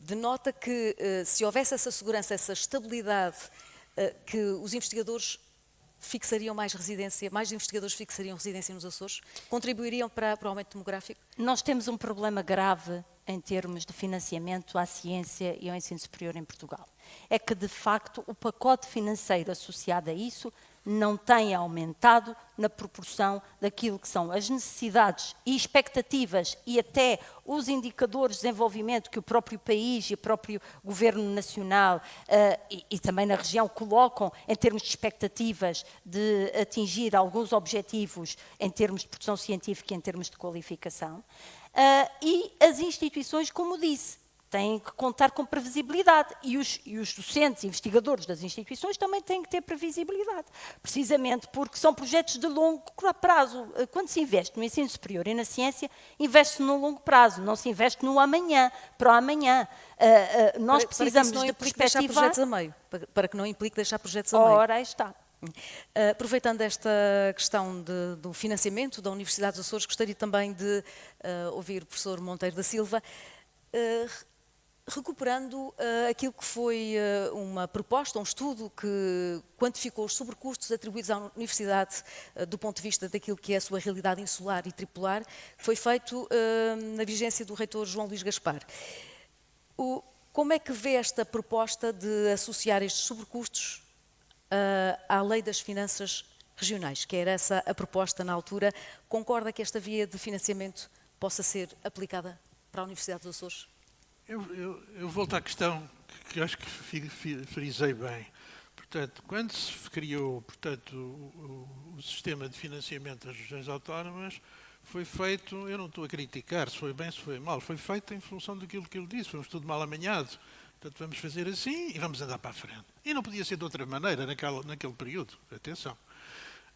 Denota que se houvesse essa segurança, essa estabilidade, que os investigadores fixariam mais investigadores fixariam residência nos Açores? Contribuiriam para o aumento demográfico? Nós temos um problema grave em termos de financiamento à ciência e ao ensino superior em Portugal. É que, de facto, o pacote financeiro associado a isso não tem aumentado na proporção daquilo que são as necessidades e expectativas e até os indicadores de desenvolvimento que o próprio país e o próprio Governo Nacional e também na região colocam em termos de expectativas de atingir alguns objetivos em termos de produção científica e em termos de qualificação. E as instituições, como disse, têm que contar com previsibilidade e os docentes e investigadores das instituições também têm que ter previsibilidade, precisamente porque são projetos de longo prazo. Quando se investe no ensino superior e na ciência, investe-se no longo prazo, não se investe no amanhã, para o amanhã. Nós precisamos de perspectivar... Para que não implique deixar projetos a meio. Ora, aí está. Aproveitando esta questão do financiamento da Universidade dos Açores, gostaria também de ouvir o professor Monteiro da Silva, recuperando aquilo que foi uma proposta, um estudo que quantificou os sobrecustos atribuídos à Universidade do ponto de vista daquilo que é a sua realidade insular e tripular, que foi feito na vigência do reitor João Luís Gaspar. Como é que vê esta proposta de associar estes sobrecustos à Lei das Finanças Regionais, que era essa a proposta na altura? Concorda que esta via de financiamento possa ser aplicada para a Universidade dos Açores? Eu volto à questão que acho que frisei bem. Portanto, quando se criou, portanto, o sistema de financiamento das regiões autónomas, foi feito, eu não estou a criticar se foi bem, se foi mal, foi feito em função daquilo que ele disse, foi um estudo mal amanhado. Portanto, vamos fazer assim e vamos andar para a frente. E não podia ser de outra maneira naquele período, atenção.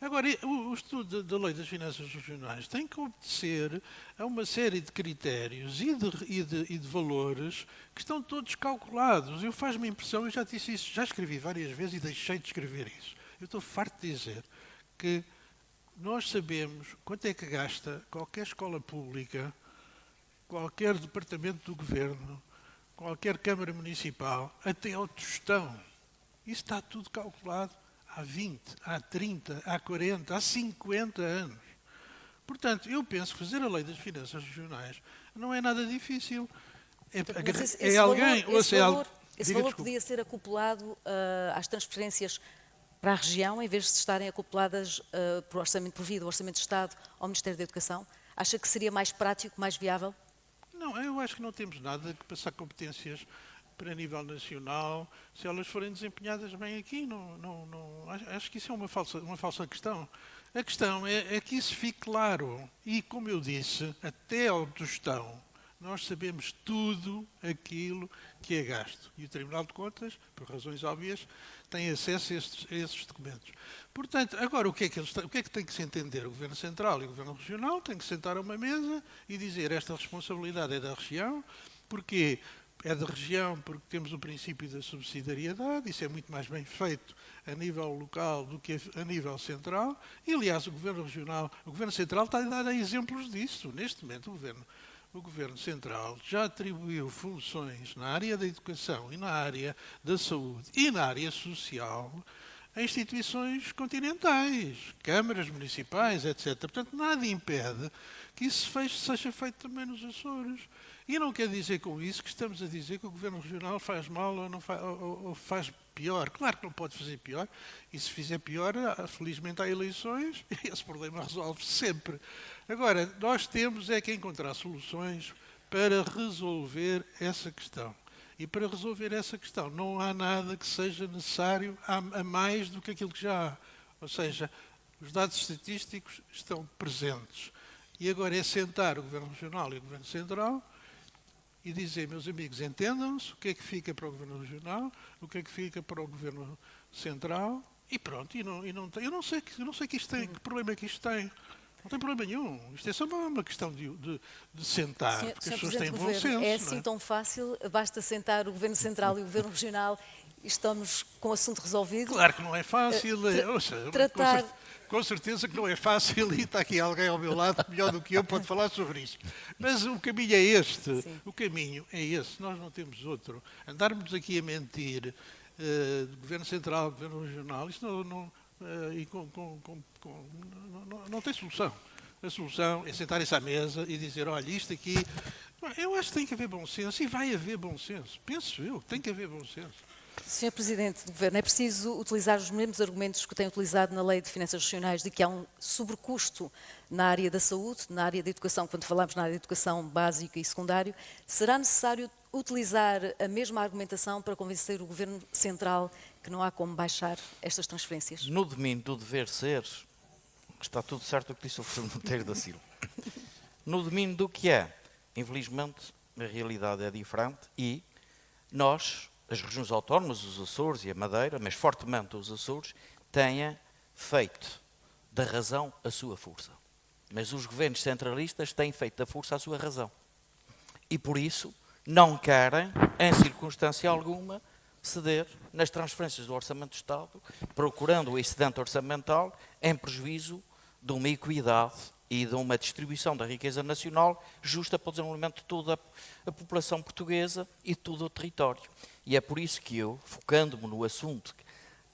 Agora, o estudo da Lei das Finanças Regionais tem que obedecer a uma série de critérios e de valores que estão todos calculados. Faz-me impressão, eu já disse isso, já escrevi várias vezes e deixei de escrever isso. Eu estou farto de dizer que nós sabemos quanto é que gasta qualquer escola pública, qualquer departamento do governo, qualquer Câmara Municipal, até ao tostão. Isso está tudo calculado há 20, há 30, há 40, há 50 anos. Portanto, eu penso que fazer a Lei das Finanças Regionais não é nada difícil. Esse valor podia ser acoplado às transferências para a região, em vez de estarem acopladas por via do Orçamento de Estado ao Ministério da Educação? Acha que seria mais prático, mais viável? Não, eu acho que não temos nada que passar competências para nível nacional, se elas forem desempenhadas bem aqui. Acho que isso é uma falsa questão. A questão é que isso fique claro. E, como eu disse, até ao tostão, nós sabemos tudo aquilo que é gasto. E o Tribunal de Contas, por razões óbvias, tem acesso a esses documentos. Portanto, agora, o que é que tem que se entender? O Governo Central e o Governo Regional têm que sentar a uma mesa e dizer: esta responsabilidade é da região. Porquê? É da região porque temos o princípio da subsidiariedade, isso é muito mais bem feito a nível local do que a nível central. E, aliás, o Governo Central está a dar exemplos disso. Neste momento, o Governo Central já atribuiu funções na área da educação e na área da saúde e na área social a instituições continentais, câmaras municipais, etc. Portanto, nada impede que isso seja feito também nos Açores. E não quer dizer com isso que estamos a dizer que o Governo Regional faz mal ou faz pior. Claro que não pode fazer pior, e se fizer pior, felizmente há eleições e esse problema resolve-se sempre. Agora, nós temos é que encontrar soluções para resolver essa questão. E para resolver essa questão não há nada que seja necessário a mais do que aquilo que já há. Ou seja, os dados estatísticos estão presentes. E agora é sentar o Governo Regional e o Governo Central e dizer: meus amigos, entendam-se o que é que fica para o Governo Regional, o que é que fica para o Governo Central, e pronto. Eu não sei que isto tem, que problema é que isto tem. Não tem problema nenhum. Isto é só uma questão de sentar, porque as pessoas têm bom senso. É assim tão fácil? Basta sentar o Governo Central e o Governo Regional e estamos com o assunto resolvido? Claro que não é fácil. Com certeza que não é fácil, e está aqui alguém ao meu lado, melhor do que eu, pode falar sobre isso. Mas o caminho é este. Sim. O caminho é esse. Nós não temos outro. Andarmos aqui a mentir, do Governo Central, do Governo Regional, isso não tem solução. A solução é sentarem-se à mesa e dizer: olha, isto aqui... Eu acho que tem que haver bom senso, e vai haver bom senso. Penso eu, tem que haver bom senso. Sr. Presidente do Governo, é preciso utilizar os mesmos argumentos que tem utilizado na Lei de Finanças Regionais, de que há um sobrecusto na área da saúde, na área da educação, quando falamos na área da educação básica e secundário. Será necessário utilizar a mesma argumentação para convencer o Governo Central que não há como baixar estas transferências? No domínio do dever ser, está tudo certo o que disse o professor Monteiro da Silva. No domínio do que é, infelizmente, a realidade é diferente e nós, as regiões autónomas, os Açores e a Madeira, mas fortemente os Açores, têm feito da razão a sua força. Mas os governos centralistas têm feito da força a sua razão. E por isso não querem, em circunstância alguma, ceder nas transferências do Orçamento do Estado, procurando o excedente orçamental em prejuízo de uma equidade e de uma distribuição da riqueza nacional justa para o desenvolvimento de toda a população portuguesa e de todo o território. E é por isso que eu, focando-me no assunto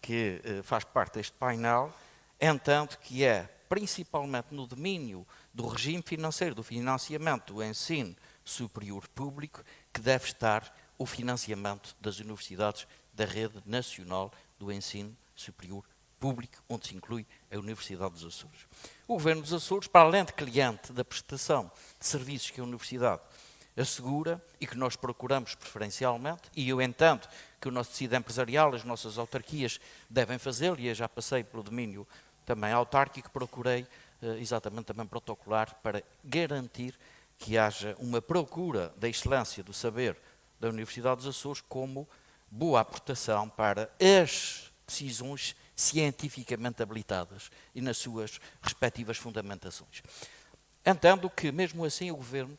que faz parte deste painel, entendo que é principalmente no domínio do regime financeiro, do financiamento do ensino superior público, que deve estar o financiamento das universidades da rede nacional do ensino superior público, onde se inclui a Universidade dos Açores. O Governo dos Açores, para além de cliente da prestação de serviços que a Universidade assegura e que nós procuramos preferencialmente, e eu entendo que o nosso tecido empresarial, as nossas autarquias devem fazê-lo, e eu já passei pelo domínio também autárquico, procurei exatamente também protocolar para garantir que haja uma procura da excelência do saber da Universidade dos Açores como boa aportação para as decisões cientificamente habilitadas e nas suas respectivas fundamentações. Entendo que, mesmo assim, o Governo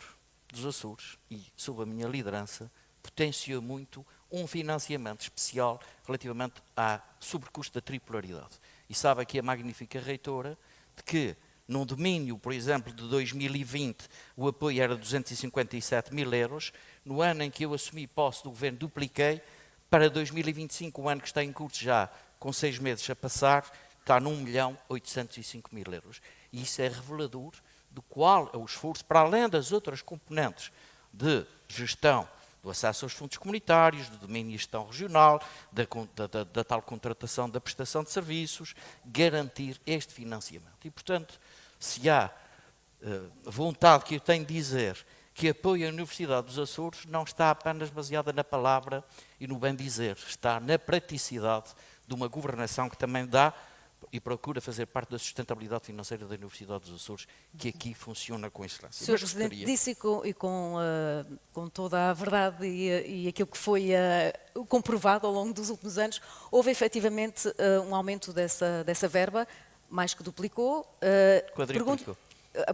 dos Açores, e sob a minha liderança, potenciou muito um financiamento especial relativamente ao sobrecusto da tripolaridade. E sabe aqui a magnífica reitora de que, num domínio, por exemplo, de 2020, o apoio era 257 mil euros. No ano em que eu assumi posse do Governo, dupliquei. Para 2025, o ano que está em curso já, com 6 meses a passar, está num 1.805.000 euros. E isso é revelador do qual é o esforço, para além das outras componentes de gestão do acesso aos fundos comunitários, do domínio e gestão regional, da tal contratação da prestação de serviços, garantir este financiamento. E, portanto, se há vontade que eu tenho de dizer que apoio a Universidade dos Açores, não está apenas baseada na palavra e no bem dizer, está na praticidade de uma governação que também dá e procura fazer parte da sustentabilidade financeira da Universidade dos Açores, que aqui funciona com excelência. Sr. Presidente, disse com toda a verdade e aquilo que foi comprovado ao longo dos últimos anos, houve efetivamente um aumento dessa verba, mais que duplicou. Quadriplicou.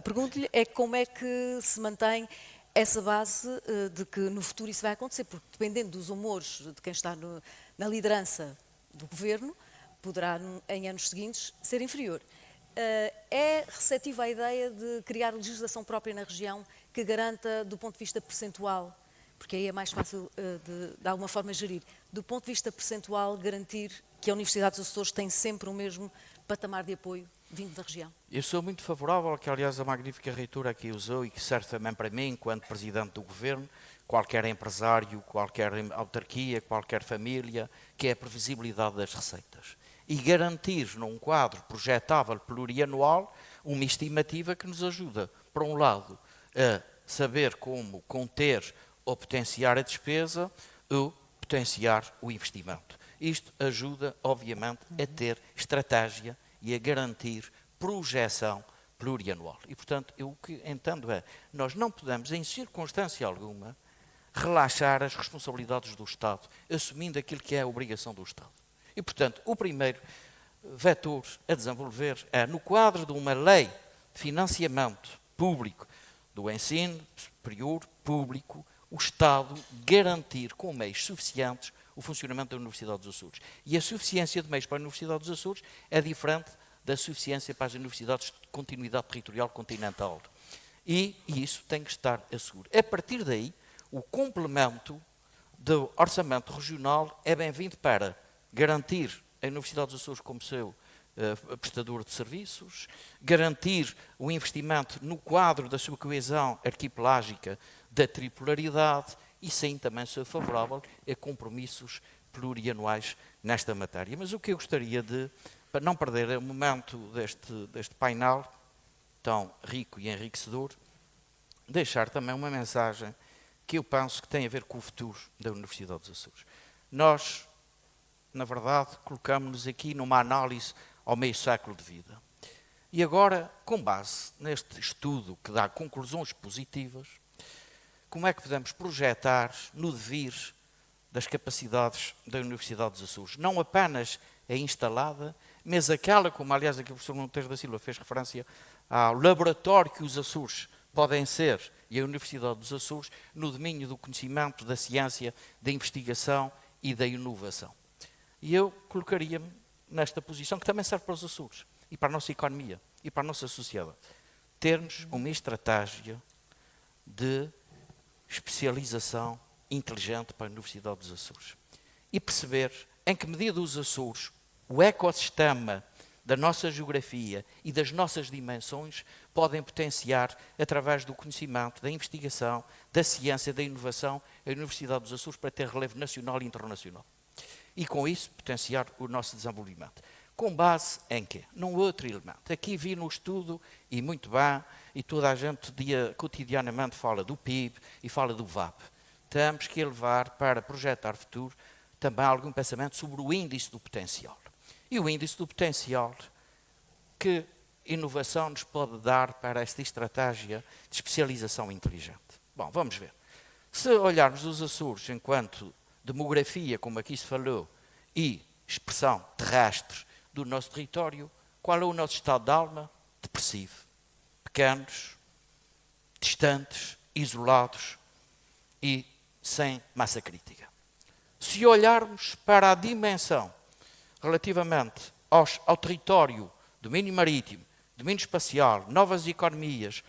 Pergunto-lhe é como é que se mantém essa base de que no futuro isso vai acontecer, porque dependendo dos humores de quem está na liderança do Governo, poderá, em anos seguintes, ser inferior. É receptiva a ideia de criar legislação própria na região que garanta, do ponto de vista percentual, porque aí é mais fácil de alguma forma gerir, do ponto de vista percentual, garantir que a Universidade dos Açores tem sempre o mesmo patamar de apoio vindo da região? Eu sou muito favorável, que aliás a magnífica reitora aqui usou e que serve também para mim, enquanto Presidente do Governo, qualquer empresário, qualquer autarquia, qualquer família, que é a previsibilidade das receitas. E garantir num quadro projetável plurianual uma estimativa que nos ajuda, por um lado, a saber como conter ou potenciar a despesa ou potenciar o investimento. Isto ajuda, obviamente, a ter estratégia e a garantir projeção plurianual. E, portanto, eu o que entendo é, nós não podemos, em circunstância alguma, relaxar as responsabilidades do Estado, assumindo aquilo que é a obrigação do Estado. E, portanto, o primeiro vetor a desenvolver é, no quadro de uma lei de financiamento público do ensino superior público, o Estado garantir com meios suficientes o funcionamento da Universidade dos Açores. E a suficiência de meios para a Universidade dos Açores é diferente da suficiência para as universidades de continuidade territorial continental. E isso tem que estar asseguro. A partir daí, o complemento do orçamento regional é bem-vindo para garantir a Universidade dos Açores como seu prestador de serviços, garantir o investimento no quadro da sua coesão arquipelágica da tripolaridade e sim também sou favorável a compromissos plurianuais nesta matéria. Mas o que eu gostaria de, para não perder o momento deste painel tão rico e enriquecedor, deixar também uma mensagem que eu penso que tem a ver com o futuro da Universidade dos Açores. Nós, na verdade, colocamos-nos aqui numa análise ao meio século de vida. E agora, com base neste estudo que dá conclusões positivas, como é que podemos projetar no devir das capacidades da Universidade dos Açores? Não apenas a instalada, mas aquela, como aliás aqui o professor Monteiro da Silva fez referência ao laboratório que os Açores podem ser, e a Universidade dos Açores, no domínio do conhecimento, da ciência, da investigação e da inovação. E eu colocaria-me nesta posição, que também serve para os Açores, e para a nossa economia, e para a nossa sociedade. Termos uma estratégia de especialização inteligente para a Universidade dos Açores. E perceber em que medida os Açores, o ecossistema da nossa geografia e das nossas dimensões, podem potenciar, através do conhecimento, da investigação, da ciência, da inovação, a Universidade dos Açores para ter relevo nacional e internacional. E com isso potenciar o nosso desenvolvimento. Com base em quê? Num outro elemento. Aqui vi no estudo, e muito bem, e toda a gente cotidianamente fala do PIB e fala do VAP. Temos que elevar para projetar futuro também algum pensamento sobre o índice do potencial. E o índice do potencial, que inovação nos pode dar para esta estratégia de especialização inteligente? Bom, vamos ver. Se olharmos os Açores enquanto demografia, como aqui se falou, e expressão terrestre do nosso território, qual é o nosso estado de alma? Depressivo. Pequenos, distantes, isolados e sem massa crítica. Se olharmos para a dimensão relativamente ao território, domínio marítimo, domínio espacial, novas economias,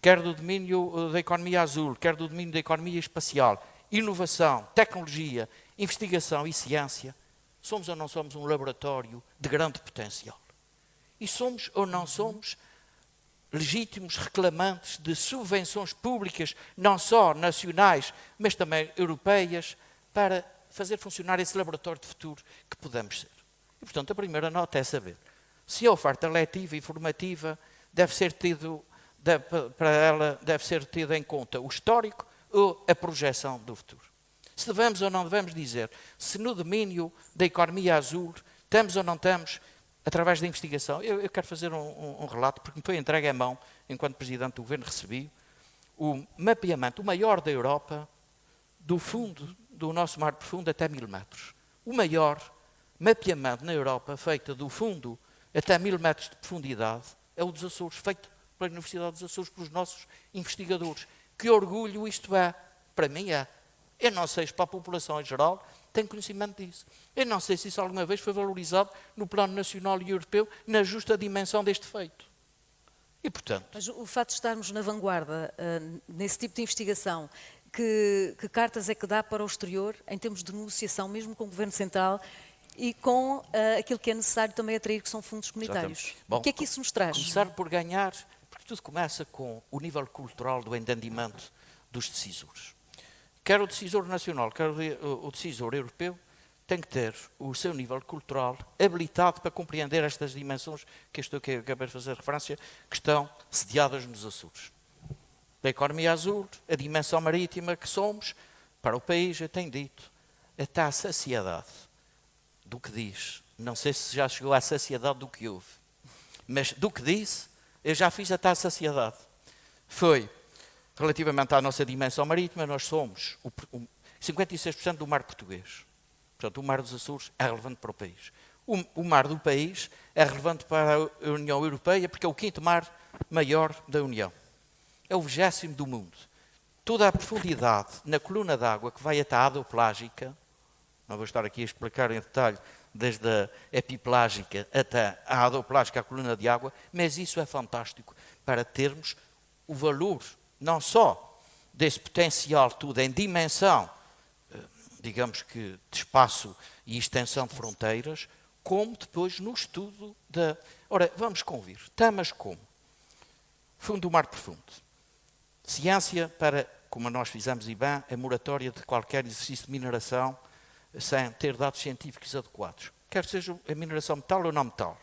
quer do domínio da economia azul, quer do domínio da economia espacial, inovação, tecnologia, investigação e ciência, somos ou não somos um laboratório de grande potencial? E somos ou não somos legítimos reclamantes de subvenções públicas, não só nacionais, mas também europeias, para fazer funcionar esse laboratório de futuro que podemos ser? E, portanto, a primeira nota é saber se a oferta letiva e formativa deve ser tida em conta o histórico ou a projeção do futuro. Se devemos ou não devemos dizer se no domínio da economia azul estamos ou não estamos, através da investigação. Eu quero fazer um relato, porque me foi entregue à mão, enquanto Presidente do Governo recebi, o mapeamento, o maior da Europa, do fundo do nosso mar profundo até 1000 metros. O maior mapeamento na Europa, feito do fundo até 1000 metros de profundidade, é o dos Açores, feito pela Universidade dos Açores, pelos nossos investigadores. Que orgulho isto é, para mim é. Eu não sei se para a população em geral tem conhecimento disso. Eu não sei se isso alguma vez foi valorizado no plano nacional e europeu na justa dimensão deste feito. E, portanto... Mas o facto de estarmos na vanguarda nesse tipo de investigação, que cartas é que dá para o exterior em termos de negociação, mesmo com o Governo Central e com aquilo que é necessário também atrair, que são fundos comunitários? Bom, o que é que isso nos traz? Começar por ganhar, porque tudo começa com o nível cultural do entendimento dos decisores. Quer o decisor nacional, quer o decisor europeu, tem que ter o seu nível cultural habilitado para compreender estas dimensões que acabei de fazer referência, que estão sediadas nos Açores. Da economia azul, a dimensão marítima que somos, para o país, eu tenho dito, até à saciedade do que diz. Não sei se já chegou à saciedade do que houve, mas do que disse, eu já fiz até à saciedade. Foi... Relativamente à nossa dimensão marítima, nós somos 56% do mar português. Portanto, o mar dos Açores é relevante para o país. O mar do país é relevante para a União Europeia, porque é o 5º mar maior da União. É o 20º do mundo. Toda a profundidade na coluna d'água que vai até a adoplágica, não vou estar aqui a explicar em detalhe, desde a epiplágica até a adoplágica, a coluna de água, mas isso é fantástico para termos o valor não só desse potencial tudo em dimensão, digamos que de espaço e extensão de fronteiras, como depois no estudo da... Ora, vamos convir, temas como fundo do mar profundo, ciência para, como nós fizemos e bem, a moratória de qualquer exercício de mineração sem ter dados científicos adequados, quer seja a mineração metal ou não metal.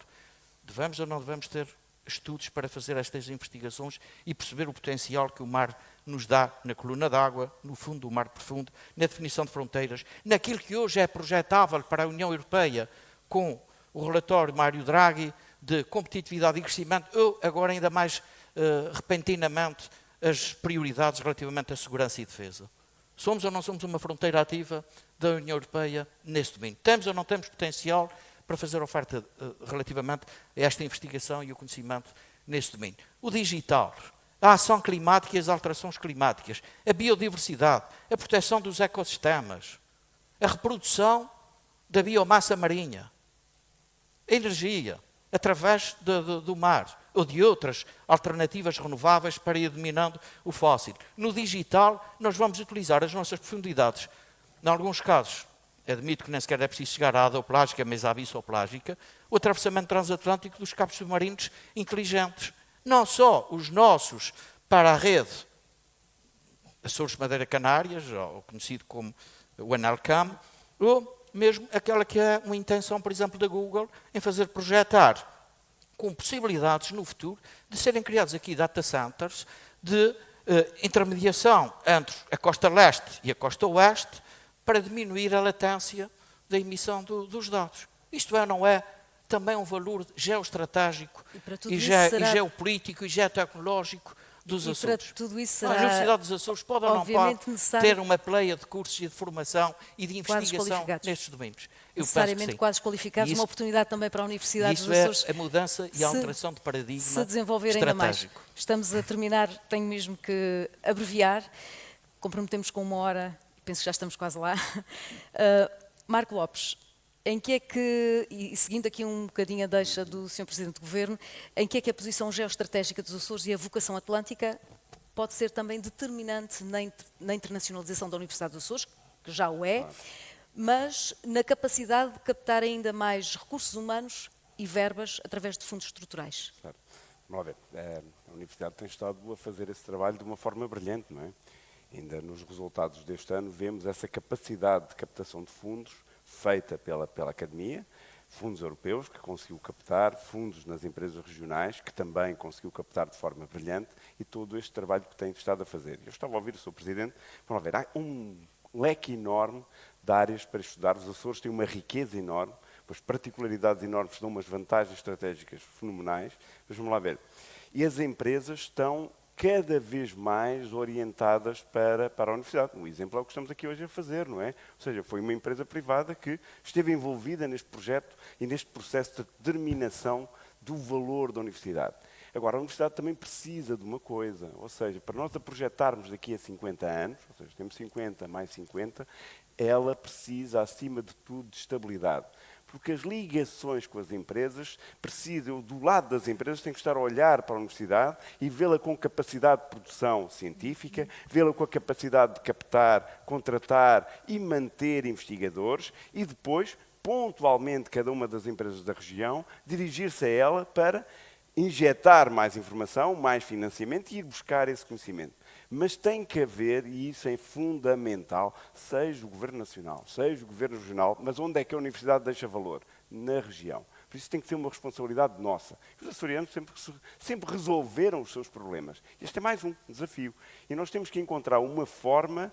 Devemos ou não devemos ter estudos para fazer estas investigações e perceber o potencial que o mar nos dá na coluna d'água, no fundo do mar profundo, na definição de fronteiras, naquilo que hoje é projetável para a União Europeia com o relatório Mário Draghi de competitividade e crescimento, ou agora ainda mais repentinamente as prioridades relativamente à segurança e defesa. Somos ou não somos uma fronteira ativa da União Europeia nesse domínio? Temos ou não temos potencial para fazer oferta relativamente a esta investigação e o conhecimento nesse domínio? O digital, a ação climática e as alterações climáticas, a biodiversidade, a proteção dos ecossistemas, a reprodução da biomassa marinha, a energia, através do mar, ou de outras alternativas renováveis para ir eliminando o fóssil. No digital, nós vamos utilizar as nossas profundidades. Em alguns casos, admito que nem sequer é preciso chegar à adoplágica, mas à abissoplágica, o atravessamento transatlântico dos cabos submarinos inteligentes. Não só os nossos para a rede Açores Madeira Canárias, ou conhecido como o ANELCAM, ou mesmo aquela que é uma intenção, por exemplo, da Google, em fazer projetar com possibilidades no futuro de serem criados aqui data centers de intermediação entre a costa leste e a costa oeste para diminuir a latência da emissão dos dados. Isto é ou não é também um valor geoestratégico e geopolítico e geotecnológico dos Açores. Para tudo isso será, a Universidade dos Açores pode ou não pode ter uma pleia de cursos e de formação e de investigação nestes domínios. Necessariamente quadros qualificados, uma oportunidade também para a Universidade dos Açores. Isso é a mudança e a alteração de paradigma se desenvolver ainda mais. Estamos a terminar, tenho mesmo que abreviar, comprometemos com 1 hora, penso que já estamos quase lá. Marco Lopes, em que é que, e seguindo aqui um bocadinho a deixa do Sr. Presidente do Governo, em que é que a posição geoestratégica dos Açores e a vocação atlântica pode ser também determinante na internacionalização da Universidade dos Açores, que já o é, mas na capacidade de captar ainda mais recursos humanos e verbas através de fundos estruturais? Claro. Vamos lá ver. A Universidade tem estado a fazer esse trabalho de uma forma brilhante, não é? Ainda nos resultados deste ano vemos essa capacidade de captação de fundos feita pela Academia, fundos europeus que conseguiu captar, fundos nas empresas regionais que também conseguiu captar de forma brilhante e todo este trabalho que tem estado a fazer. Eu estava a ouvir o Sr. Presidente, vamos ver, há um leque enorme de áreas para estudar. Os Açores têm uma riqueza enorme, as particularidades enormes dão umas vantagens estratégicas fenomenais, mas vamos lá ver. E as empresas estão cada vez mais orientadas para a universidade. Um exemplo é o que estamos aqui hoje a fazer, não é? Ou seja, foi uma empresa privada que esteve envolvida neste projeto e neste processo de determinação do valor da universidade. Agora, a universidade também precisa de uma coisa, ou seja, para nós a projetarmos daqui a 50 anos, ou seja, temos 50 mais 50, ela precisa, acima de tudo, de estabilidade. Porque as ligações com as empresas precisam, do lado das empresas, tem que estar a olhar para a universidade e vê-la com capacidade de produção científica, vê-la com a capacidade de captar, contratar e manter investigadores e depois, pontualmente, cada uma das empresas da região, dirigir-se a ela para injetar mais informação, mais financiamento e ir buscar esse conhecimento. Mas tem que haver, e isso é fundamental, seja o Governo Nacional, seja o Governo Regional, mas onde é que a Universidade deixa valor? Na região. Por isso tem que ser uma responsabilidade nossa. Os açorianos sempre resolveram os seus problemas. Este é mais um desafio. E nós temos que encontrar uma forma,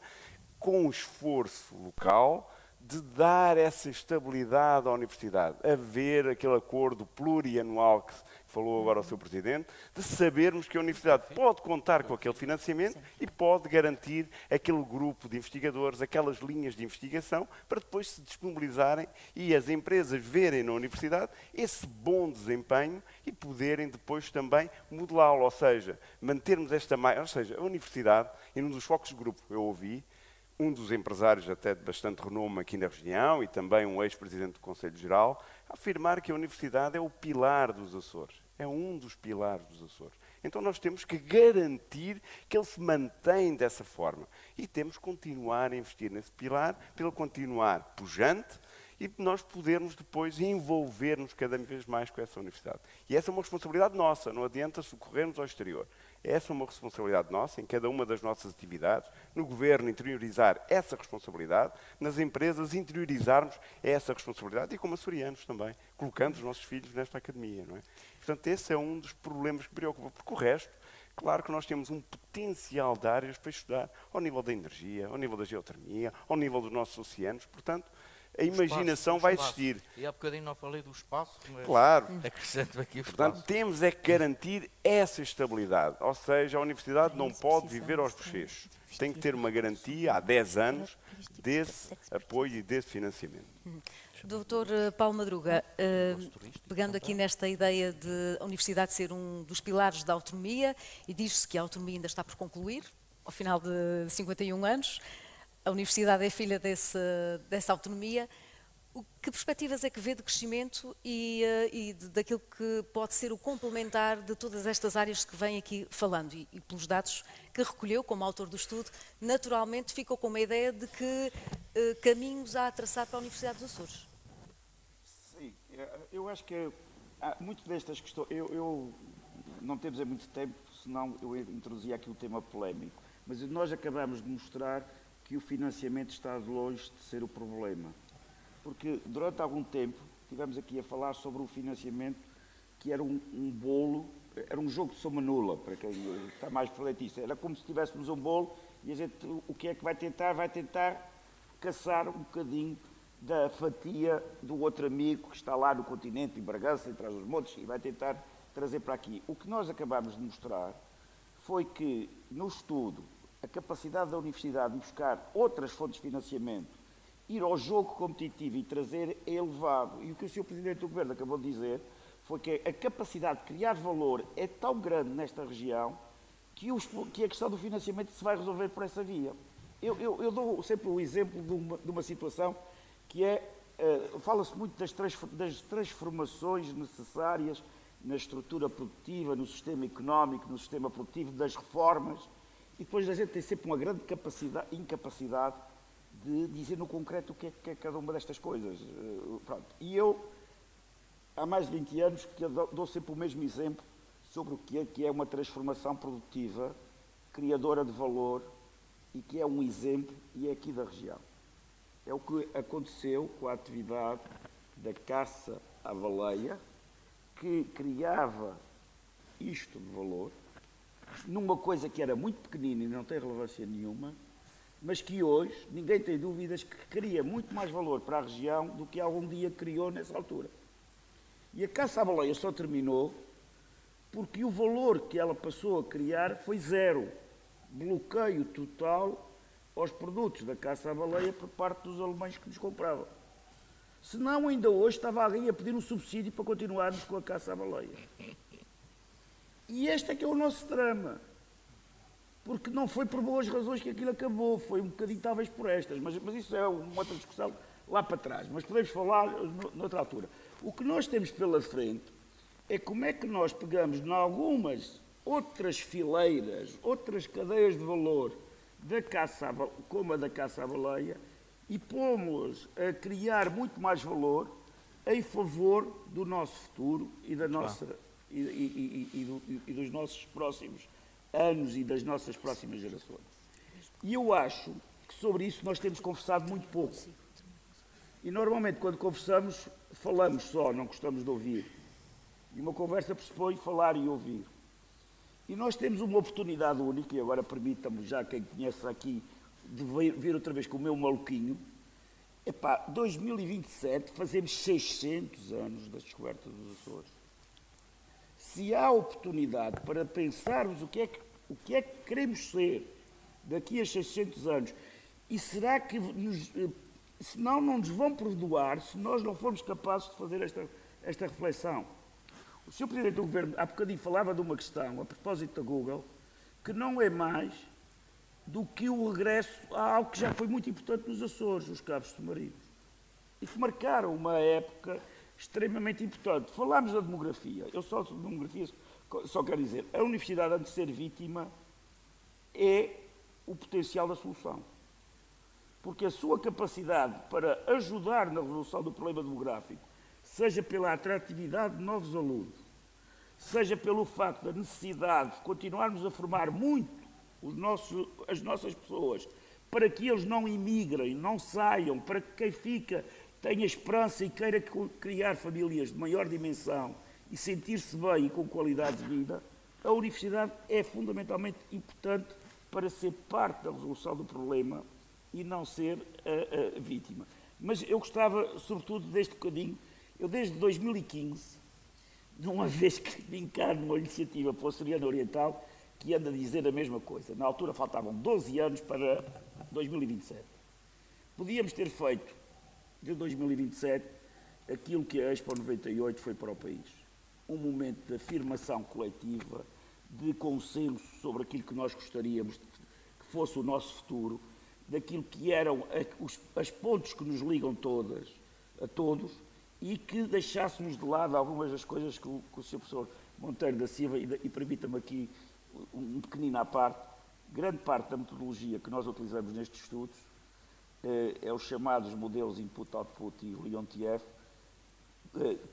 com o esforço local, de dar essa estabilidade à universidade, haver aquele acordo plurianual que falou agora o Sr. Presidente, de sabermos que a universidade pode contar com aquele financiamento e pode garantir aquele grupo de investigadores, aquelas linhas de investigação, para depois se disponibilizarem e as empresas verem na universidade esse bom desempenho e poderem depois também modelá-lo, ou seja, mantermos ou seja, a universidade, e num dos focos de grupo eu ouvi, um dos empresários até de bastante renome aqui na região e também um ex-presidente do Conselho Geral, afirmar que a universidade é o pilar dos Açores. É um dos pilares dos Açores. Então nós temos que garantir que ele se mantém dessa forma. E temos que continuar a investir nesse pilar, para ele continuar pujante e nós podermos depois envolver-nos cada vez mais com essa universidade. E essa é uma responsabilidade nossa, não adianta socorrermos ao exterior. Essa é uma responsabilidade nossa, em cada uma das nossas atividades, no Governo interiorizar essa responsabilidade, nas empresas interiorizarmos essa responsabilidade e como açorianos também, colocando os nossos filhos nesta academia, não é? Portanto, esse é um dos problemas que preocupa, porque o resto, claro que nós temos um potencial de áreas para estudar, ao nível da energia, ao nível da geotermia, ao nível dos nossos oceanos, portanto, a imaginação vai existir. E há bocadinho não falei do espaço, mas claro. Acrescento aqui o espaço. Portanto, temos é que garantir essa estabilidade. Ou seja, a universidade não pode viver aos bochechos. Tem que ter uma garantia há 10 anos desse apoio e desse financiamento. Doutor Paulo Madruga, pegando aqui nesta ideia de a universidade ser um dos pilares da autonomia, e diz-se que a autonomia ainda está por concluir, ao final de 51 anos, a universidade é filha dessa autonomia. Que perspectivas é que vê de crescimento e daquilo que pode ser o complementar de todas estas áreas que vem aqui falando? E pelos dados que recolheu como autor do estudo, naturalmente ficou com uma ideia de que caminhos há a traçar para a Universidade dos Açores. Sim, eu acho que há muito destas questões... Eu não temos muito tempo, senão eu introduzia aqui um tema polémico, mas nós acabamos de mostrar que o financiamento está longe de ser o problema. Porque durante algum tempo estivemos aqui a falar sobre o financiamento que era um bolo, era um jogo de soma nula, para quem está mais por dentro disso. Era como se tivéssemos um bolo e a gente o que é que vai tentar? Vai tentar caçar um bocadinho da fatia do outro amigo que está lá no continente, em Bragança, em Trás-os-Montes, e vai tentar trazer para aqui. O que nós acabámos de mostrar foi que, no estudo, a capacidade da universidade de buscar outras fontes de financiamento, ir ao jogo competitivo e trazer é elevado. E o que o Sr. Presidente do Governo acabou de dizer foi que a capacidade de criar valor é tão grande nesta região que a questão do financiamento se vai resolver por essa via. Eu dou sempre o exemplo de uma situação que é, fala-se muito das transformações necessárias na estrutura produtiva, no sistema económico, no sistema produtivo, das reformas, e depois a gente tem sempre uma grande incapacidade de dizer no concreto o que é cada uma destas coisas. Pronto. E eu, há mais de 20 anos, que dou sempre o mesmo exemplo sobre o que é uma transformação produtiva, criadora de valor, e que é um exemplo, e é aqui da região. É o que aconteceu com a atividade da caça à baleia, que criava isto de valor, numa coisa que era muito pequenina e não tem relevância nenhuma, mas que hoje ninguém tem dúvidas que cria muito mais valor para a região do que algum dia criou nessa altura. E a caça à baleia só terminou porque o valor que ela passou a criar foi zero. Bloqueio total aos produtos da caça à baleia por parte dos alemães que nos compravam. Senão, ainda hoje estava alguém a pedir um subsídio para continuarmos com a caça à baleia. E este é que é o nosso drama. Porque não foi por boas razões que aquilo acabou, foi um bocadinho talvez por estas, mas isso é uma outra discussão lá para trás, mas podemos falar noutra altura. O que nós temos pela frente é como é que nós pegamos em algumas outras fileiras, outras cadeias de valor, como a da caça à baleia, e pomos a criar muito mais valor em favor do nosso futuro e, da nossa, e dos nossos próximos anos e das nossas próximas gerações. E eu acho que sobre isso nós temos conversado muito pouco. E normalmente quando conversamos, falamos só, não gostamos de ouvir. E uma conversa pressupõe falar e ouvir. E nós temos uma oportunidade única, e agora permitam-me, já quem conhece aqui, de vir outra vez com o meu maluquinho. 2027 fazemos 600 anos da descoberta dos Açores. Se há oportunidade para pensarmos o que é que queremos ser daqui a 600 anos, e será que senão não nos vão perdoar se nós não formos capazes de fazer esta reflexão? O Sr. Presidente do Governo há bocadinho falava de uma questão, a propósito da Google, que não é mais do que o regresso a algo que já foi muito importante nos Açores, os cabos submarinos, e que marcaram uma época extremamente importante. Falámos da demografia. Eu só de demografia só quero dizer, a universidade, antes de ser vítima, é o potencial da solução. Porque a sua capacidade para ajudar na resolução do problema demográfico, seja pela atratividade de novos alunos, seja pelo facto da necessidade de continuarmos a formar muito as nossas pessoas, para que eles não imigrem, não saiam, para que quem fica tenha esperança e queira criar famílias de maior dimensão e sentir-se bem e com qualidade de vida, a universidade é fundamentalmente importante para ser parte da resolução do problema e não ser a vítima. Mas eu gostava, sobretudo, deste bocadinho, eu desde 2015, numa vez que vim cá numa iniciativa para o Açoriano Oriental, que anda a dizer a mesma coisa. Na altura faltavam 12 anos para 2027. Podíamos ter feito de 2027 aquilo que a Expo 98 foi para o país. Um momento de afirmação coletiva, de consenso sobre aquilo que nós gostaríamos que fosse o nosso futuro daquilo que eram as pontes que nos ligam a todos, e que deixássemos de lado algumas das coisas que o Sr. Professor Monteiro da Silva, e permita-me aqui um pequenino à parte, grande parte da metodologia que nós utilizamos nestes estudos é os chamados modelos Input-Output e Leontief.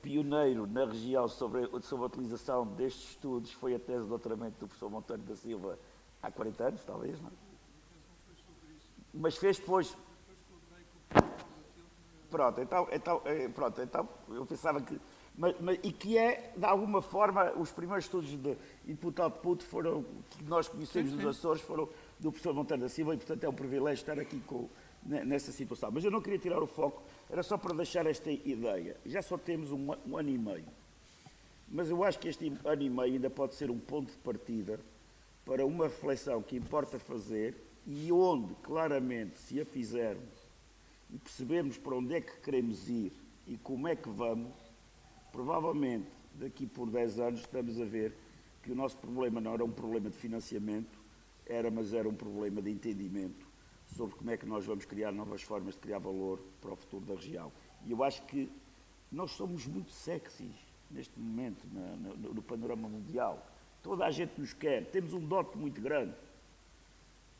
Pioneiro na região sobre a utilização destes estudos foi a tese de doutoramento do professor Monteiro da Silva há 40 anos, talvez, não é? Mas fez depois. Pronto, então eu pensava que. E que é, de alguma forma, os primeiros estudos de Input-Output que nós conhecemos nos Açores foram do professor Monteiro da Silva, e portanto é um privilégio estar aqui nessa situação. Mas eu não queria tirar o foco, era só para deixar esta ideia. Já só temos um ano e meio, mas eu acho que este ano e meio ainda pode ser um ponto de partida para uma reflexão que importa fazer, e onde, claramente, se a fizermos e percebermos para onde é que queremos ir e como é que vamos, provavelmente, daqui por 10 anos, estamos a ver que o nosso problema não era um problema de financiamento, mas era um problema de entendimento sobre como é que nós vamos criar novas formas de criar valor para o futuro da região. E eu acho que nós somos muito sexys neste momento no panorama mundial. Toda a gente nos quer, temos um dote muito grande.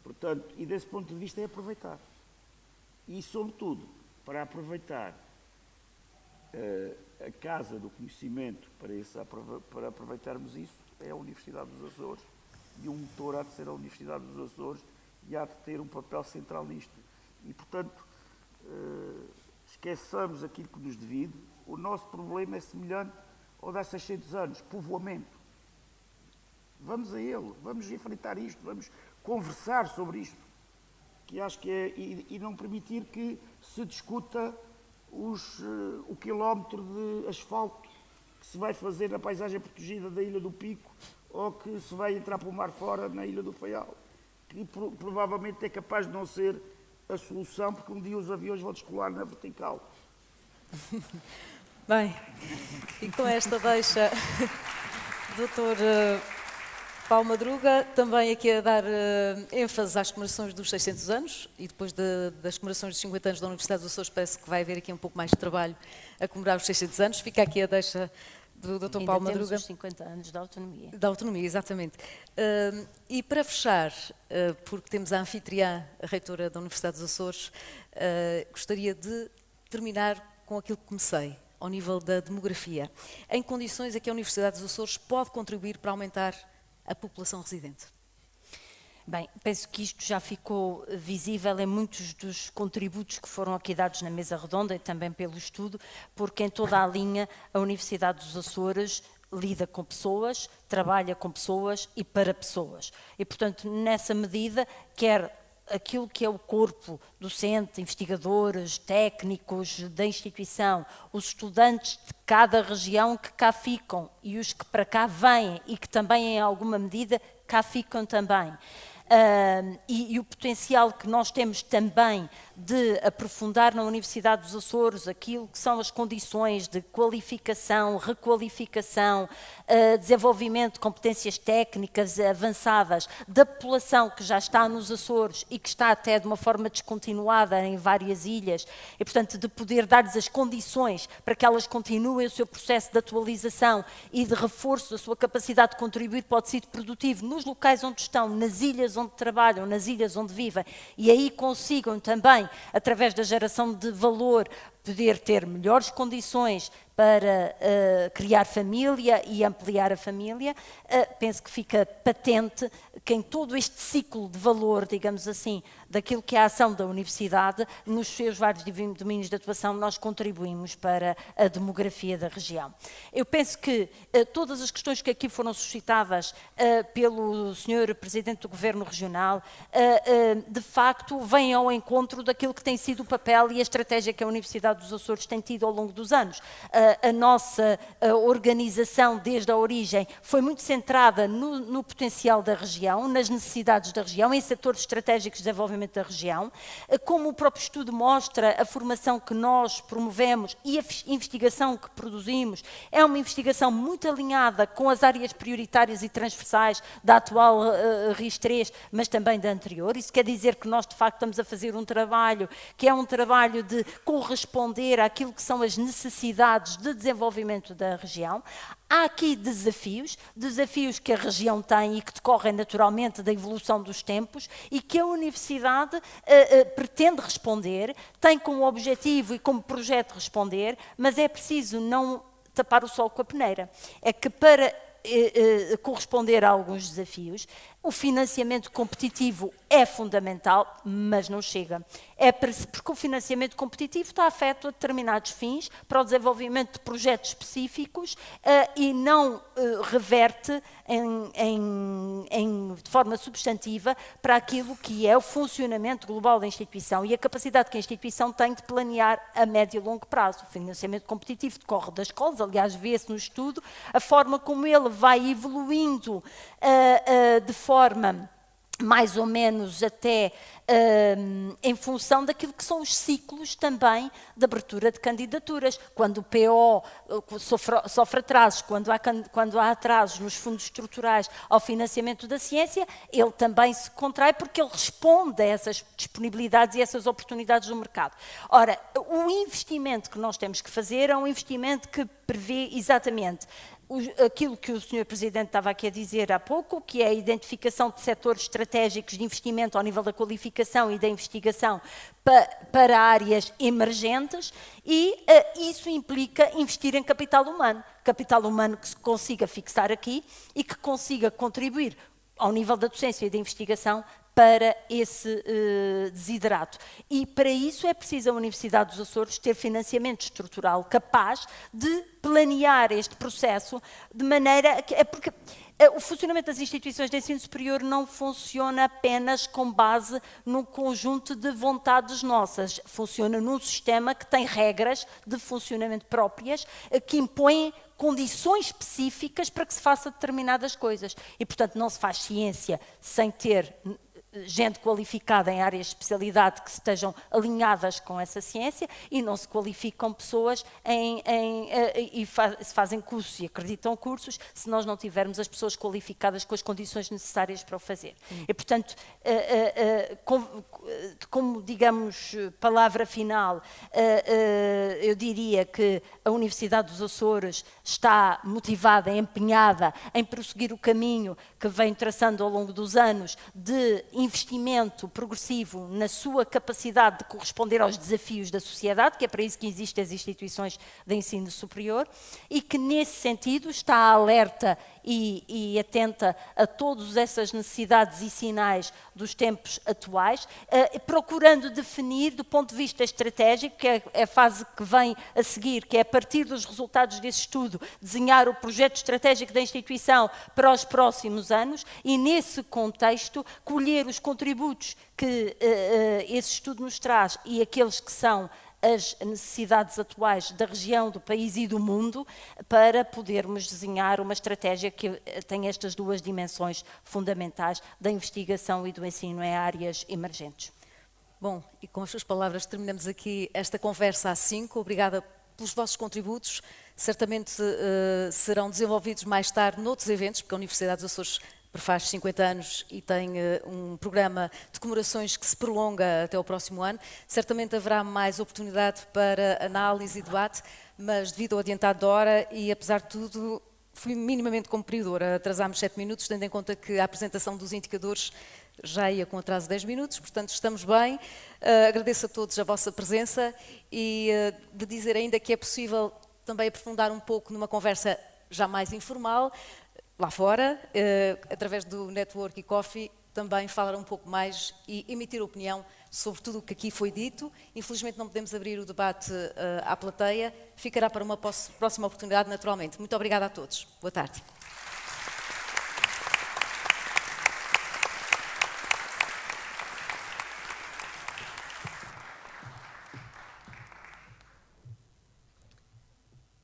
Portanto, e desse ponto de vista é aproveitar. E, sobretudo, para aproveitar a casa do conhecimento, para aproveitarmos isso, é a Universidade dos Açores. E um motor há de ser a Universidade dos Açores, e há de ter um papel central nisto. E, portanto, esqueçamos aquilo que nos divide. O nosso problema é semelhante ao de há 600 anos, povoamento. Vamos a ele, vamos enfrentar isto, vamos conversar sobre isto, que acho que é, e não permitir que se discuta o quilómetro de asfalto que se vai fazer na paisagem protegida da Ilha do Pico, ou que se vai entrar para o mar fora na Ilha do Faial, que provavelmente é capaz de não ser a solução, porque um dia os aviões vão descolar na vertical. Bem, e com esta deixa, Dr. Paulo Madruga, também aqui a dar ênfase às comemorações dos 600 anos, e depois das comemorações dos 50 anos da Universidade dos Açores, parece que vai haver aqui um pouco mais de trabalho a comemorar os 600 anos. Fica aqui a deixa do Dr. Paulo Madruga. Os 50 anos da autonomia. Da autonomia, exatamente. E para fechar, porque temos a anfitriã, a reitora da Universidade dos Açores, gostaria de terminar com aquilo que comecei, ao nível da demografia. Em condições em que a Universidade dos Açores pode contribuir para aumentar a população residente? Bem, penso que isto já ficou visível em muitos dos contributos que foram aqui dados na mesa redonda e também pelo estudo, porque em toda a linha a Universidade dos Açores lida com pessoas, trabalha com pessoas e para pessoas. E, portanto, nessa medida, quer aquilo que é o corpo docente, investigadores, técnicos da instituição, os estudantes de cada região que cá ficam e os que para cá vêm e que também, em alguma medida, cá ficam também. E o potencial que nós temos também de aprofundar na Universidade dos Açores aquilo que são as condições de qualificação, requalificação, desenvolvimento de competências técnicas avançadas da população que já está nos Açores e que está até de uma forma descontinuada em várias ilhas, e portanto de poder dar-lhes as condições para que elas continuem o seu processo de atualização e de reforço da sua capacidade de contribuir para o tecido produtivo nos locais onde estão, nas ilhas onde trabalham, nas ilhas onde vivem, e aí consigam também, através da geração de valor, poder ter melhores condições para criar família e ampliar a família. Penso que fica patente que em todo este ciclo de valor, digamos assim, daquilo que é a ação da Universidade, nos seus vários domínios de atuação, nós contribuímos para a demografia da região. Eu penso que todas as questões que aqui foram suscitadas pelo Sr. Presidente do Governo Regional, de facto, vêm ao encontro daquilo que tem sido o papel e a estratégia que a Universidade Universidade dos Açores tem tido ao longo dos anos. A nossa organização, desde a origem, foi muito centrada no potencial da região, nas necessidades da região, em setores estratégicos de desenvolvimento da região. Como o próprio estudo mostra, a formação que nós promovemos e a investigação que produzimos é uma investigação muito alinhada com as áreas prioritárias e transversais da atual RIS3, mas também da anterior. Isso quer dizer que nós, de facto, estamos a fazer um trabalho que é um trabalho de corresponder àquilo que são as necessidades de desenvolvimento da região. Há aqui desafios que a região tem e que decorrem naturalmente da evolução dos tempos e que a Universidade pretende responder, tem como objetivo e como projeto responder, mas é preciso não tapar o sol com a peneira. É que para corresponder a alguns desafios, o financiamento competitivo é fundamental, mas não chega. É porque o financiamento competitivo está afeto a determinados fins para o desenvolvimento de projetos específicos e não reverte de forma substantiva para aquilo que é o funcionamento global da instituição e a capacidade que a instituição tem de planear a médio e longo prazo. O financiamento competitivo decorre das escolas, aliás, vê-se no estudo a forma como ele vai evoluindo de forma mais ou menos até em função daquilo que são os ciclos também de abertura de candidaturas. Quando o PO sofre atrasos, quando há atrasos nos fundos estruturais ao financiamento da ciência, ele também se contrai porque ele responde a essas disponibilidades e essas oportunidades do mercado. Ora, o investimento que nós temos que fazer é um investimento que prevê exatamente aquilo que o Sr. Presidente estava aqui a dizer há pouco, que é a identificação de setores estratégicos de investimento ao nível da qualificação e da investigação para áreas emergentes e isso implica investir em capital humano que se consiga fixar aqui e que consiga contribuir ao nível da docência e da investigação para esse desiderato. E para isso é preciso a Universidade dos Açores ter financiamento estrutural capaz de planear este processo de maneira que... Porque o funcionamento das instituições de ensino superior não funciona apenas com base num conjunto de vontades nossas. Funciona num sistema que tem regras de funcionamento próprias que impõem condições específicas para que se faça determinadas coisas. E, portanto, não se faz ciência sem ter gente qualificada em áreas de especialidade que estejam alinhadas com essa ciência e não se qualificam pessoas se fazem cursos e acreditam cursos se nós não tivermos as pessoas qualificadas com as condições necessárias para o fazer. E, portanto, como, digamos, palavra final, eu diria que a Universidade dos Açores está motivada, empenhada em prosseguir o caminho que vem traçando ao longo dos anos de investimento progressivo na sua capacidade de corresponder aos desafios da sociedade, que é para isso que existem as instituições de ensino superior, e que nesse sentido está alerta e atenta a todas essas necessidades e sinais dos tempos atuais, procurando definir do ponto de vista estratégico, que é a fase que vem a seguir, que é a partir dos resultados desse estudo, desenhar o projeto estratégico da instituição para os próximos anos e, nesse contexto, colher os contributos que esse estudo nos traz e aqueles que são as necessidades atuais da região, do país e do mundo, para podermos desenhar uma estratégia que tem estas duas dimensões fundamentais da investigação e do ensino em áreas emergentes. Bom, e com as suas palavras terminamos aqui esta conversa às 5. Obrigada pelos vossos contributos. Certamente serão desenvolvidos mais tarde noutros eventos, porque a Universidade dos Açores faz 50 anos e tem um programa de comemorações que se prolonga até o próximo ano. Certamente haverá mais oportunidade para análise e debate, mas devido ao adiantado da hora e apesar de tudo, fui minimamente cumpridora. Atrasámos 7 minutos, tendo em conta que a apresentação dos indicadores já ia com atraso de 10 minutos, portanto estamos bem. Agradeço a todos a vossa presença e de dizer ainda que é possível também aprofundar um pouco numa conversa já mais informal, lá fora, através do Network e Coffee, também falar um pouco mais e emitir opinião sobre tudo o que aqui foi dito. Infelizmente não podemos abrir o debate à plateia, ficará para uma próxima oportunidade, naturalmente. Muito obrigada a todos. Boa tarde.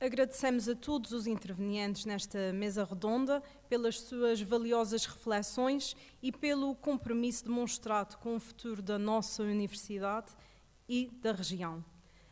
Agradecemos a todos os intervenientes nesta mesa redonda pelas suas valiosas reflexões e pelo compromisso demonstrado com o futuro da nossa universidade e da região.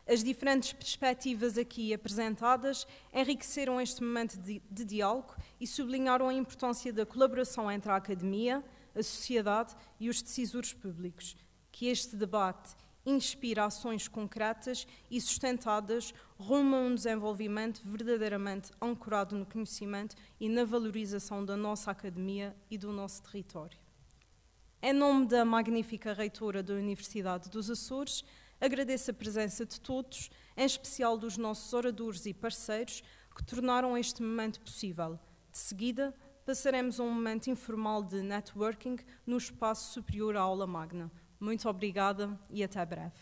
As diferentes perspectivas aqui apresentadas enriqueceram este momento de diálogo e sublinharam a importância da colaboração entre a academia, a sociedade e os decisores públicos, que este debate inspira ações concretas e sustentadas rumo a um desenvolvimento verdadeiramente ancorado no conhecimento e na valorização da nossa academia e do nosso território. Em nome da magnífica reitora da Universidade dos Açores, agradeço a presença de todos, em especial dos nossos oradores e parceiros, que tornaram este momento possível. De seguida, passaremos a um momento informal de networking no espaço superior à aula magna. Muito obrigada e até breve.